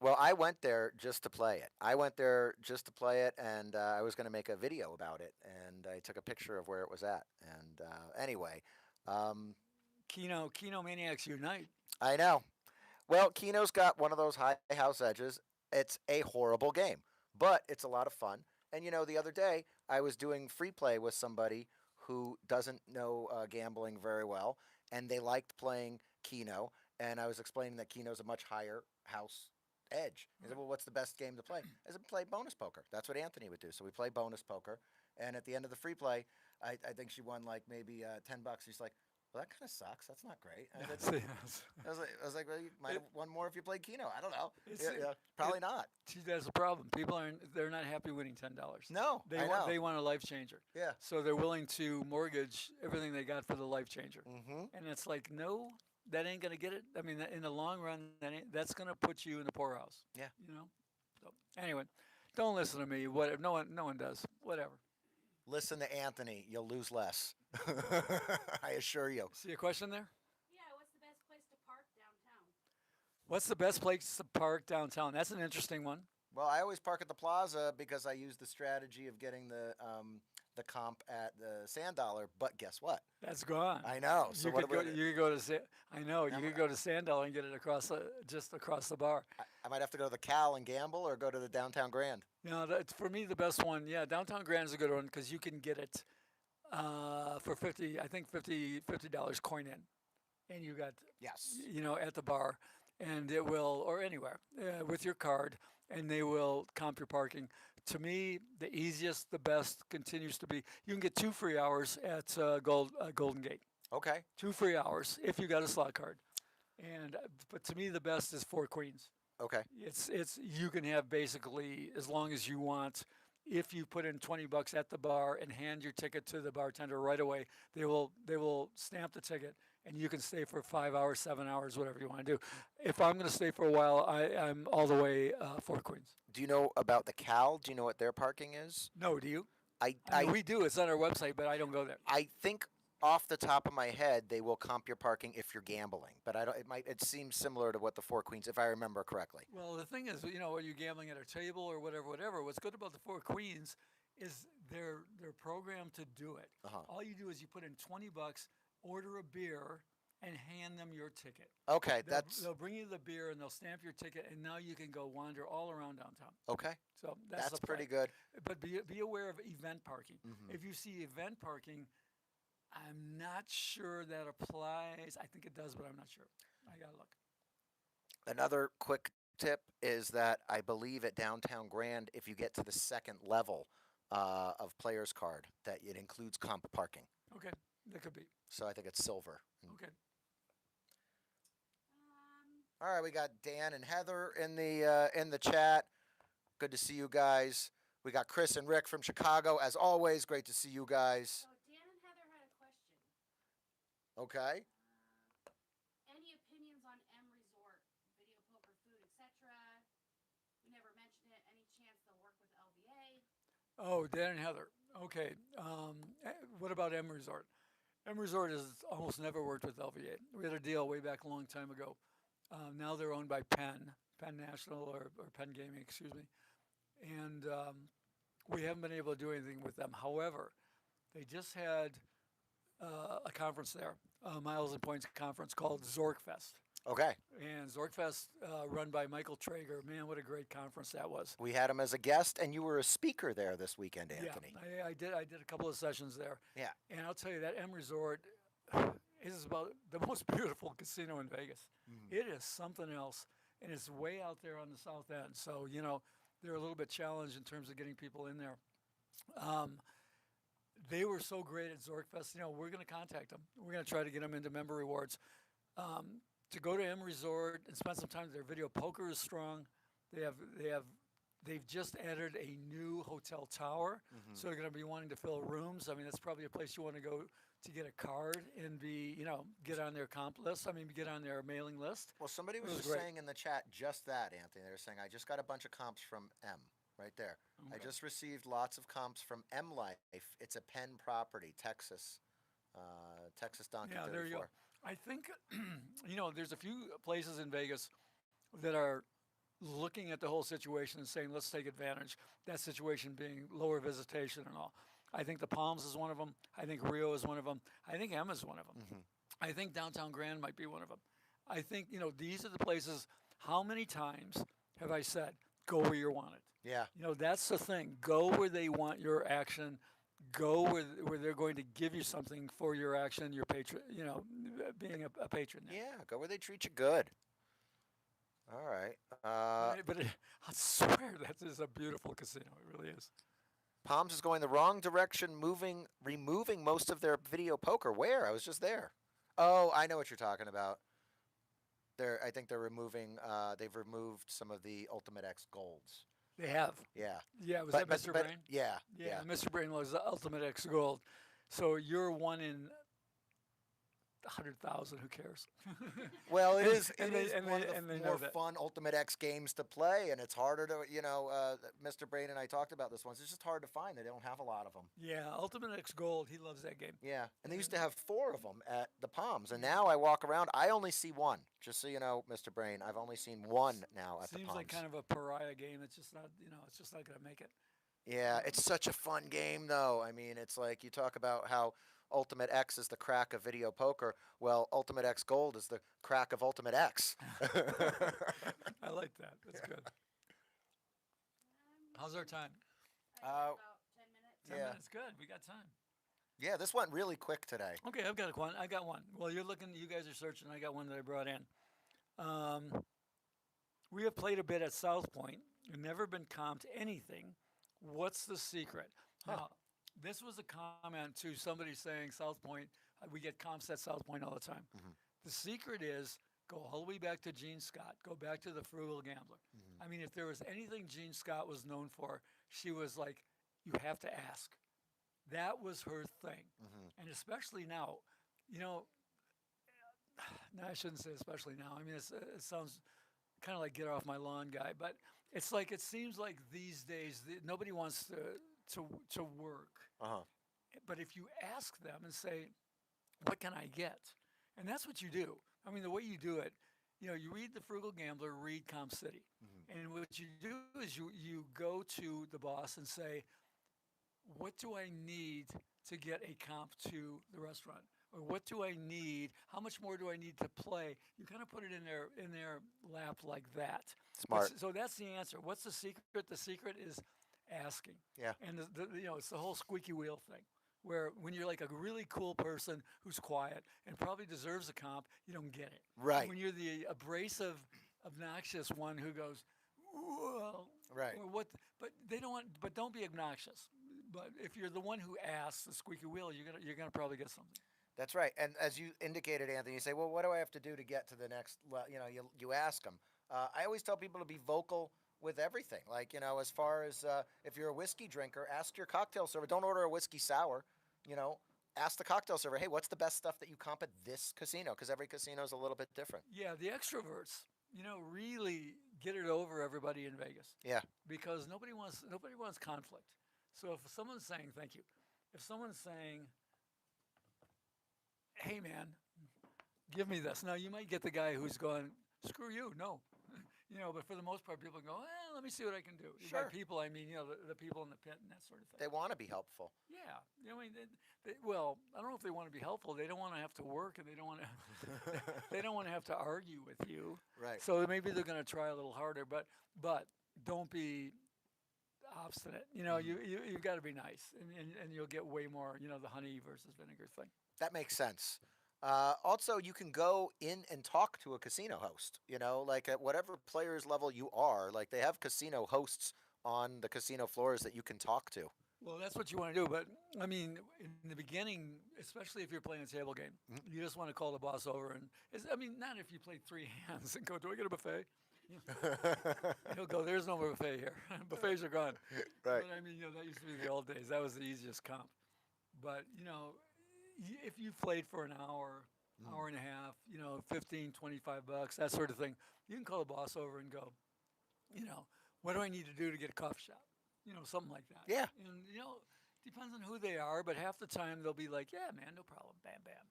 Well, I went there just to play it. I went there just to play it, and I was going to make a video about it, and I took a picture of where it was at. And anyway, Keno Maniacs Unite. I know. Well, Keno's got one of those high house edges. It's a horrible game, but it's a lot of fun. And you know, the other day I was doing free play with somebody who doesn't know gambling very well, and they liked playing Keno. And I was explaining that Keno's a much higher house edge. He said, "Well, what's the best game to play?" I said, "Play bonus poker." That's what Anthony would do. So we play bonus poker, and at the end of the free play, I think she won like maybe $10. She's like, "Well, that kind of sucks. That's not great." And I said, I was like, "Well, you might have won more if you played Keno." I don't know. Yeah, probably not. See, that's the problem. People they're not happy winning $10. No, They I want know. they want a life changer. Yeah. So they're willing to mortgage everything they got for the life changer. Mm-hmm. And it's like, no, that ain't gonna get it. I mean, in the long run, that's gonna put you in the poorhouse. Yeah. You know. So anyway, don't listen to me. What no one does. Whatever. Listen to Anthony. You'll lose less. I assure you. See a question there? Yeah, what's the best place to park downtown? What's the best place to park downtown? That's an interesting one. Well, I always park at the Plaza because I use the strategy of getting the comp at the Sand Dollar. But guess what? That's gone. I know. So you what could go. do we- You could go to. I know. You I'm- could go to Sandal and get it just across the bar. I might have to go to the Cal and gamble, or go to the Downtown Grand. You know, that's for me the best one. Yeah, Downtown Grand is a good one because you can get it for $50 coin in, and you got Yes. at the bar, and it will or anywhere with your card, and they will comp your parking. To me, the easiest, the best continues to be you can get 2 free hours at Golden Gate. Okay. 2 free hours if you got a slot card, and but to me the best is 4 Queens. Okay. It's you can have basically as long as you want. If you put in $20 at the bar and hand your ticket to the bartender right away, they will stamp the ticket and you can stay for 5 hours, 7 hours, whatever you want to do. If I'm going to stay for a while, I'm all the way Four Queens. Do you know about the Cal? Do you know what their parking is? No, do you? I I mean, we do. It's on our website, but I don't go there. I think off the top of my head, they will comp your parking if you're gambling. But I don't. It seems similar to what the Four Queens, if I remember correctly. Well, the thing is, are you gambling at a table or whatever? What's good about the Four Queens is they're programmed to do it. All you do is you put in $20, order a beer, and hand them your ticket. Okay, They'll bring you the beer and they'll stamp your ticket, and now you can go wander all around downtown. okay. So That's the pretty play. good. But be aware of event parking. If you see event parking, I'm not sure that applies. I think it does, but I'm not sure. I gotta look. Another quick tip is that I believe at Downtown Grand, if you get to the second level of player's card, that it includes comp parking. Okay, that could be. So I think it's silver. Okay. All right, we got Dan and Heather in the chat. Good to see you guys. We got Chris and Rick from Chicago. As always, great to see you guys. So Dan and Heather had a question. Okay. Any opinions on M Resort, video poker, food, etc.? We never mentioned it. Any chance they'll work with LVA? Oh, Dan and Heather. Okay. What about M Resort? M Resort has almost never worked with LVA. We had a deal way back a long time ago. Now they're owned by Penn National or Penn Gaming, excuse me. And we haven't been able to do anything with them. However, they just had a conference there, a Miles and Points conference called Zorkfest. Okay. And Zorkfest, run by Michael Traeger. Man, what a great conference that was. We had him as a guest, and you were a speaker there this weekend, Anthony. Yeah, I did a couple of sessions there. Yeah. And I'll tell you, that M Resort is about the most beautiful casino in Vegas. It is something else, and it's way out there on the south end. So, they're a little bit challenged in terms of getting people in there. They were so great at Zorkfest. We're going to contact them. We're going to try to get them into member rewards. To go to M Resort and spend some time there. Video poker is strong. They've just added a new hotel tower, so they're going to be wanting to fill rooms. I mean, that's probably a place you want to go to get a card and get on their comp list. Get on their mailing list. Well, somebody was just saying in the chat just that, Anthony. They were saying, I just got a bunch of comps from M right there. Okay. I just received lots of comps from M Life. It's a Penn property, Texas. Texas Donkey 34. There you go. I think, there's a few places in Vegas that are looking at the whole situation and saying, let's take advantage. That situation being lower visitation and all. I think the Palms is one of them. I think Rio is one of them. I think M is one of them. I think Downtown Grand might be one of them. I think, these are the places. How many times have I said, go where you're wanted? Yeah. That's the thing. Go where they want your action. Go where they're going to give you something for your action, your patron, being a patron. Yeah, go where they treat you good. All right. But I swear that is a beautiful casino. It really is. Palms is going the wrong direction, removing most of their video poker. Where? I was just there. Oh, I know what you're talking about. I think they're removing. They've removed some of the Ultimate X golds. They have. Yeah. Yeah, was that Mr. Brain? Yeah. Yeah, Mr. Brain was the Ultimate X Gold. So you're one in 100,000. Who cares? Well, it is. And It is they- one and of they the know more that. fun Ultimate X games to play, and it's harder to. Mr. Brain and I talked about this once. It's just hard to find. They don't have a lot of them. Yeah, Ultimate X Gold. He loves that game. Yeah, and they used to have 4 of them at the Palms, and now I walk around. I only see 1. Just so you know, Mr. Brain, I've only seen 1 now at the Seems Palms. like kind of a pariah game. It's just not. It's just not going to make it. Yeah, it's such a fun game, though. I mean, it's like you talk about how Ultimate X is the crack of video poker. Well, Ultimate X Gold is the crack of Ultimate X. I like that. That's good. How's our time? I got about 10 minutes. 10 Yeah. minutes. Good. We got time. Yeah, this went really quick today. Okay, I've got one. I got one. Well, you're looking. You guys are searching. I got one that I brought in. We have played a bit at South Point. We've never been comped anything. What's the secret? Now, this was a comment to somebody saying South Point. We get comps at South Point all the time. The secret is go all the way back to Gene Scott. Go back to the frugal gambler. I mean, if there was anything Gene Scott was known for, she was like, you have to ask. That was her thing. And especially now, no, I shouldn't say especially now. I mean, it sounds kind of like get off my lawn guy, but it's like it seems like these days nobody wants to work. Uh-huh. But if you ask them and say, "What can I get?" and that's what you do. I mean, the way you do it, you read The Frugal Gambler, read Comp City, and what you do is you go to the boss and say, "What do I need to get a comp to the restaurant?" Or what do I need? How much more do I need to play? You kind of put it in their lap like that. Smart. So that's the answer. What's the secret? The secret is asking. Yeah. And it's the whole squeaky wheel thing, where when you're like a really cool person who's quiet and probably deserves a comp, you don't get it. Right. When you're the abrasive, obnoxious one who goes, well, Right. or what? But they don't want. But don't be obnoxious. But if you're the one who asks the squeaky wheel, you're gonna probably get something. That's right. And as you indicated, Anthony, you say, well, what do I have to do to get to the next you ask them. I always tell people to be vocal with everything. Like, as far as if you're a whiskey drinker, ask your cocktail server. Don't order a whiskey sour. Ask the cocktail server, hey, what's the best stuff that you comp at this casino? Because every casino is a little bit different. Yeah, the extroverts, really get it over everybody in Vegas. Yeah. Because nobody wants conflict. So if someone's saying thank you, if someone's saying, "Hey man, give me this," now you might get the guy who's going, "Screw you, no," But for the most part, people go, "Let me see what I can do." Sure. By people, I mean the people in the pit and that sort of thing. They want to be helpful. Yeah, I mean, well, I don't know if they want to be helpful. They don't want to have to work, and they don't want to. They don't want to have to argue with you. Right. So maybe they're going to try a little harder, but don't be obstinate. You've got to be nice, and you'll get way more. The honey versus vinegar thing. That makes sense. Also, you can go in and talk to a casino host, like at whatever player's level you are, like they have casino hosts on the casino floors that you can talk to. Well, that's what you want to do, but I mean, in the beginning, especially if you're playing a table game, you just want to call the boss over, and not if you play 3 hands and go, "Do I get a buffet?" He'll go, "There's no buffet here. Buffets are gone." Right. But I mean, that used to be the old days. That was the easiest comp. But if you played for an hour, hour and a half, $15, $25, that sort of thing, you can call the boss over and go, "What do I need to do to get a coffee shop?" Something like that. Yeah. And depends on who they are, but half the time they'll be like, "Yeah, man, no problem, bam, bam."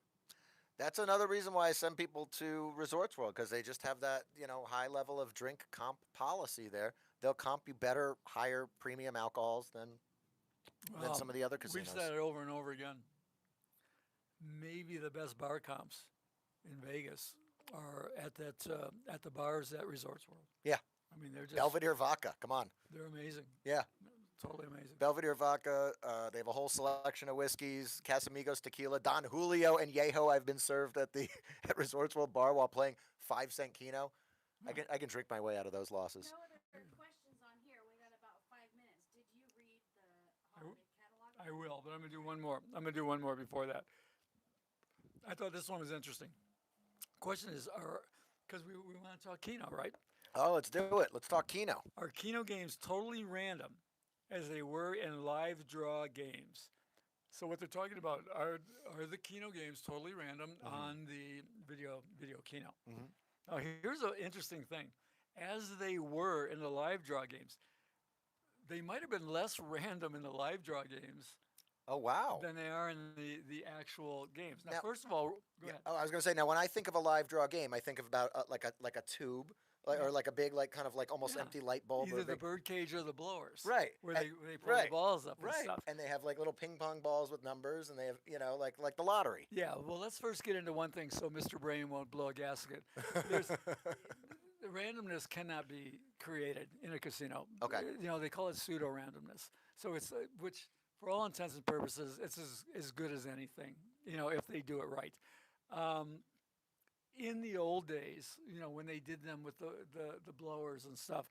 That's another reason why I send people to Resorts World, because they just have that, high level of drink comp policy there. They'll comp you better, higher premium alcohols than Well, some of the other We've casinos. said it over and over again. Maybe the best bar comps in Vegas are at the bars at Resorts World. Yeah. I mean, they're just Belvedere Vodka, come on. they're amazing. Yeah. Totally amazing. Belvedere Vodka, they have a whole selection of whiskeys, Casamigos Tequila, Don Julio and Yeho. I've been served at the at Resorts World bar while playing 5-cent Keno. I can drink my way out of those losses. No other questions on here. We got about 5 minutes. Did you read the holiday catalog? I will, but I'm gonna do one more. I'm gonna do one more before that. I thought this one was interesting. Question is, because we want to talk Keno, right? Oh, let's do it. Let's talk Keno. Are Keno games totally random, as they were in live draw games? So what they're talking about are the Keno games totally random on the video Keno? Now here's an interesting thing: as they were in the live draw games, they might have been less random in the live draw games Oh, wow. than they are in the actual games. Now, Now- first of all, go ahead. Oh, I was going to say, now when I think of a live draw game, I think of about like a tube, or like a big, like kind of like almost Yeah. empty light bulb. or Either a the big- bird cage or the blowers. Right. Where And- they pull the balls up and Right. stuff. And they have like little ping pong balls with numbers, and they have, like the lottery. Yeah, well, let's first get into one thing so Mr. Brain won't blow a gasket. There's, the randomness cannot be created in a casino. Okay. They call it pseudo randomness. So it's which, for all intents and purposes, it's as good as anything. If they do it right. In the old days, when they did them with the blowers and stuff,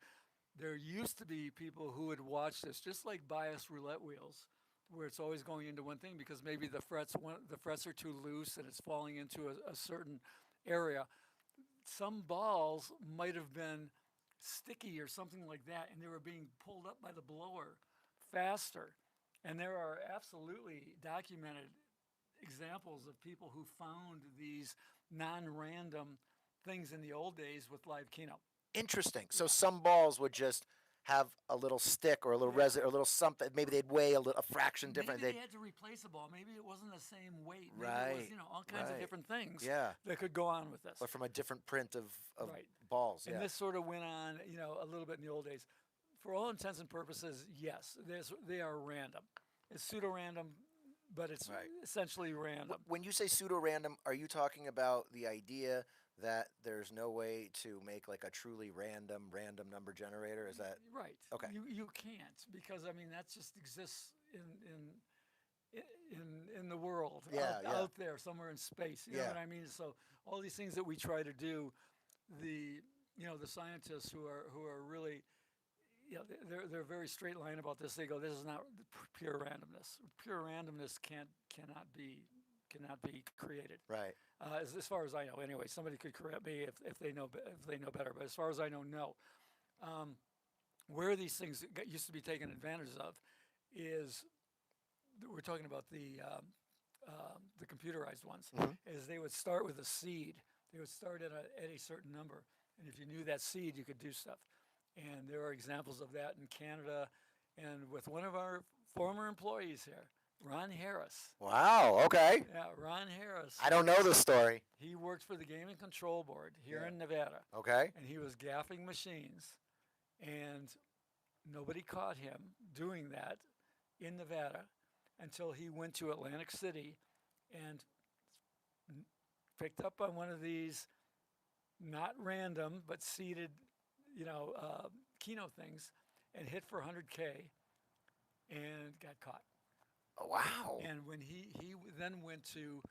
there used to be people who would watch this, just like bias roulette wheels, where it's always going into one thing because maybe the frets are too loose and it's falling into a certain area. Some balls might have been sticky or something like that, and they were being pulled up by the blower faster. And there are absolutely documented examples of people who found these non-random things in the old days with live Keno. Interesting. So some balls would just have a little stick or a little resin or a little something. Maybe they'd weigh a fraction different. Maybe they had to replace a ball. Maybe it wasn't the same weight. Maybe it was, Right, all kinds of right. different things Yeah. that could go on with this. Or from a different print of Right. balls. And Yeah. this sort of went on, a little bit in the old days. For all intents and purposes, yes, they are random. It's pseudo-random, but it's Right. essentially random. When you say pseudo-random, are you talking about the idea that there's no way to make like a truly random number generator? Is that Right. Okay. You can't, because that just exists in the world, Yeah, yeah. out there somewhere in space. You know Yeah. what I mean? So all these things that we try to do, the scientists who are really, they're very straight line about this. They go, this is not pure randomness. Pure randomness cannot be created. right? As far as I know, anyway. Somebody could correct me if they know better. But as far as I know, no. Where these things used to be taken advantage of is, we're talking about the computerized ones. Mhm. Is they would start with a seed. They would start at a certain number, and if you knew that seed, you could do stuff. And there are examples of that in Canada, and with one of our former employees here, Ron Harris. Wow. Okay. Yeah, Ron Harris. I don't know the story. He worked for the Gaming Control Board here Yeah. in Nevada, Okay. and he was gaffing machines, and nobody caught him doing that in Nevada until he went to Atlantic City and picked up on one of these not random but seeded, Keno things, and hit for 100K and got caught. Oh, wow. And when he then went to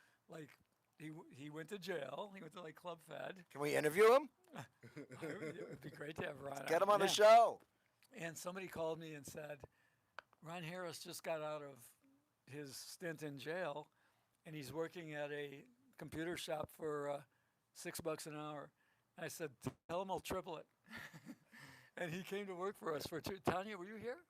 he went to jail. He went to Club Fed. Can we interview him? It would be great to have Ron. Get him on the Yeah. show. And somebody called me and said, Ron Harris just got out of his stint in jail, and he's working at a computer shop for $6 an hour. And I said, tell him I'll triple it. And he came to work for us for Tanya, were you here?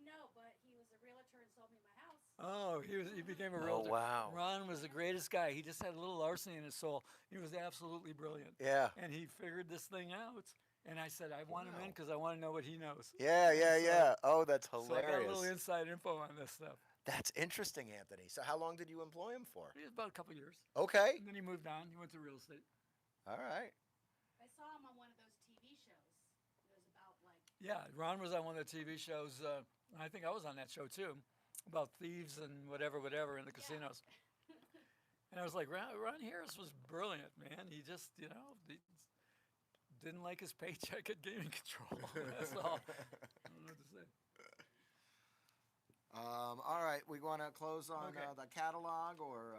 No, but he was a realtor and sold me my house. Oh, he became a Oh, realtor. wow. Ron was the greatest guy. He just had a little larceny in his soul. He was absolutely brilliant. Yeah. And he figured this thing out. And I said, I want him in because I want to know what he knows. Yeah. So- Oh, that's So I got a hilarious. little inside info on this stuff. That's interesting, Anthony. So how long did you employ him for? He was about a couple years. Okay. And then he moved on. He went to real estate. All right. I saw him on one of those TV shows. It was about Yeah, Ron was on one of the TV shows. I think I was on that show too, about thieves and whatever in the casinos. And I was like, Ron Harris was brilliant, man. He just, he didn't like his paycheck at Gaming Control. That's all. I don't know what to say. All right, we want to close on Okay. the catalog or.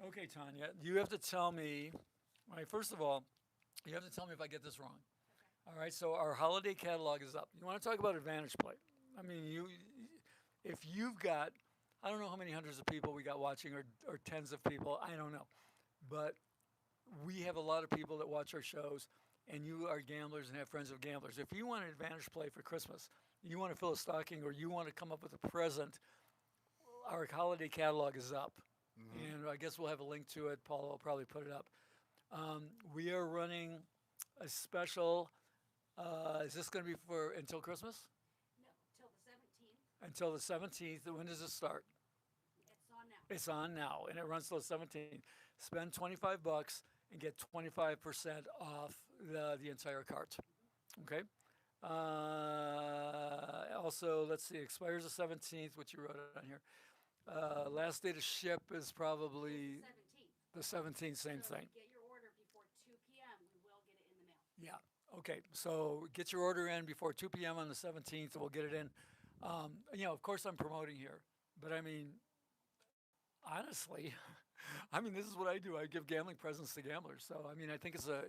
Okay, Tanya, you have to tell me. All right, first of all, you have to tell me if I get this wrong. All right, so our holiday catalog is up. You want to talk about Advantage Play? I mean, if you've got, I don't know how many hundreds of people we got watching or tens of people, I don't know. But we have a lot of people that watch our shows, and you are gamblers and have friends of gamblers. If you want an Advantage Play for Christmas, you want to fill a stocking or you want to come up with a present, our holiday catalog is up. And I guess we'll have a link to it. Paul will probably put it up. We are running a special. Is this going to be for until Christmas? no, till the 17th. Until the 17th. When does it start? It's on now. It's on now, and it runs till the 17th. Spend $25 and get 25% off the entire cart. Okay. Also, let's see. Expires the 17th, which you wrote on here. Last day to ship is probably 17th. the 17th. Same So thing. Get your order before 2 p.m. We will get it in the mail. Yeah. Okay. So get your order in before 2 p.m. on the 17th, and we'll get it in. Of course, I'm promoting here, but I mean, honestly, this is what I do. I give gambling presents to gamblers. So I mean, I think it's an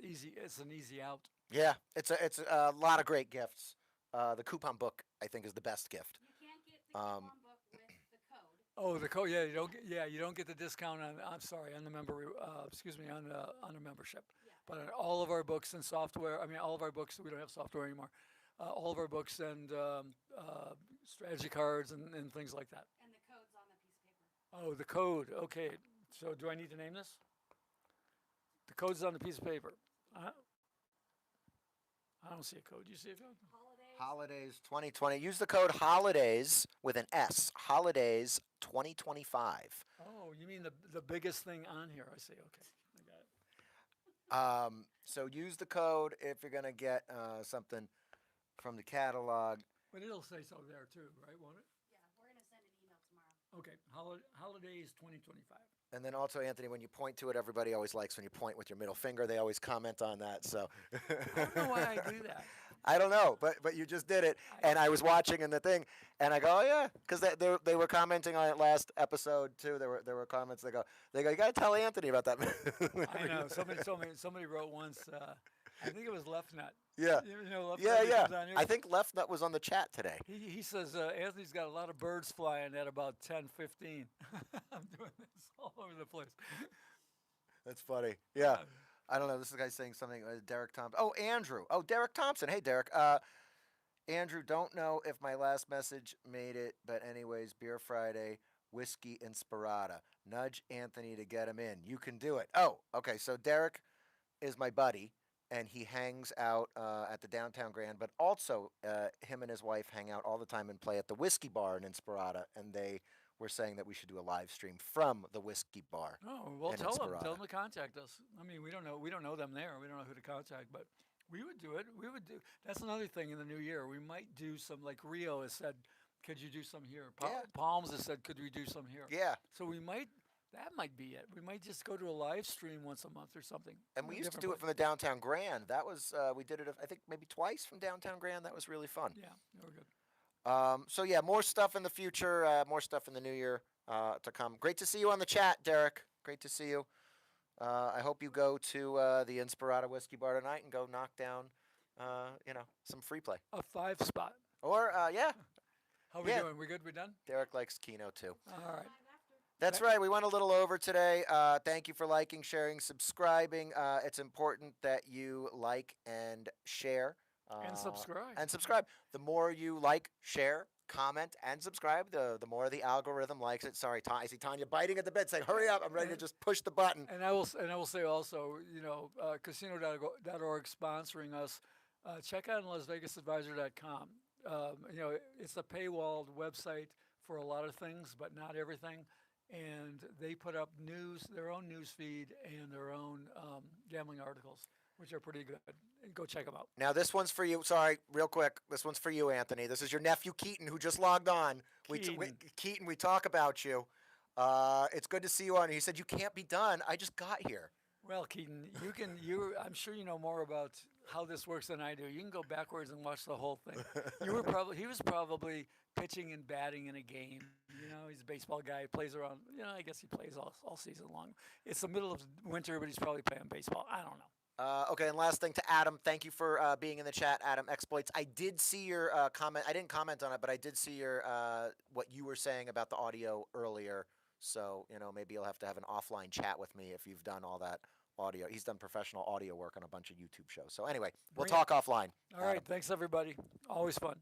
easy out. Yeah, it's a lot of great gifts. The coupon book, I think, is the best gift. You can't get the coupon book with the code. Oh, the code. Yeah, you don't get the discount on. I'm sorry, on the member. On the membership. Yeah. But on all of our books and software. All of our books. We don't have software anymore. All of our books and strategy cards and things like that. And the code's on the piece of paper. Oh, the code. Okay. So do I need to name this? The code's on the piece of paper. I don't see a code. You see a code? Holidays. Holidays 2020. Use the code holidays with an S. Holidays 2025. Oh, you mean the biggest thing on here? I see. Okay, I got it. So use the code if you're gonna get something from the catalog. But it'll say so there too, right? Won't it? Yeah, we're gonna send an email tomorrow. Okay. Holidays 2025. And then also, Anthony, when you point to it, everybody always likes when you point with your middle finger. They always comment on that. So I don't know why I do that. I don't know, but you just did it, and I was watching in the thing, and I go, oh yeah, because they were commenting on it last episode too. There were comments. They go, you got to tell Anthony about that. I know. Somebody told me. Somebody wrote once. I think it was Left Nut. Yeah. You know, Left Yeah, Nut yeah. comes on here. I think Left Nut was on the chat today. He says Anthony's got a lot of birds flying at about 10:15. I'm doing this all over the place. That's funny. Yeah. I don't know. This guy's saying something. Derek Thompson. Oh, Andrew. Oh, Derek Thompson. Hey, Derek. Andrew, don't know if my last message made it, but anyways, Beer Friday, Whiskey Inspirata. Nudge Anthony to get him in. You can do it. Oh, okay. So Derek is my buddy, and he hangs out at the Downtown Grand, but also him and his wife hang out all the time and play at the Whiskey Bar in Inspirata, and they were saying that we should do a live stream from the Whiskey Bar. Oh, well, in tell them Inspirata. to contact us. I mean, we don't know them there. We don't know who to contact, but we would do it. We would do. That's another thing in the new year. We might do some, like Rio has said, could you do some here? Yeah. Palms has said, could we do some here? Yeah. So that might be it. We might just go to a live stream once a month or something. And in we a used to different do it place. from the Downtown Grand. That was we did it, I think, maybe twice from Downtown Grand. That was really fun. Yeah, they were good. So yeah, more stuff in the future, more stuff in the new year to come. Great to see you on the chat, Derek. Great to see you. I hope you go to the Inspirata Whiskey Bar tonight and go knock down, some free play. A 5 spot. Or yeah, How we Yeah. doing? We good? We done? Derek likes Keno too. All right. That's right. We went a little over today. Thank you for liking, sharing, subscribing. It's important that you like and share. And subscribe. And subscribe. The more you like, share, comment, and subscribe, the more the algorithm likes it. Sorry, I see Tanya biting at the bit, saying, "Hurry up! I'm ready to just push the button." And I will say also, casino.org sponsoring us. Check out LasVegasAdvisor.com. It's a paywalled website for a lot of things, but not everything. And they put up their own news feed and their own gambling articles, which are pretty good. And go check them out. Now this one's for you. Sorry, real quick. This one's for you, Anthony. This is your nephew Keaton, who just logged on. Keaton, we talk about you. It's good to see you on. He said you can't be done. I just got here. Well, Keaton, I'm sure you know more about how this works than I do. You can go backwards and watch the whole thing. He was probably pitching and batting in a game. He's a baseball guy. He plays around. I guess he plays all season long. It's the middle of winter, but he's probably playing baseball. I don't know. Okay, and last thing to Adam. Thank you for being in the chat, Adam Exploits. I did see your comment. I didn't comment on it, but I did see your what you were saying about the audio earlier. So maybe you'll have to have an offline chat with me if you've done all that audio. He's done professional audio work on a bunch of YouTube shows. So anyway, we'll talk offline. All right, thanks everybody. Always fun.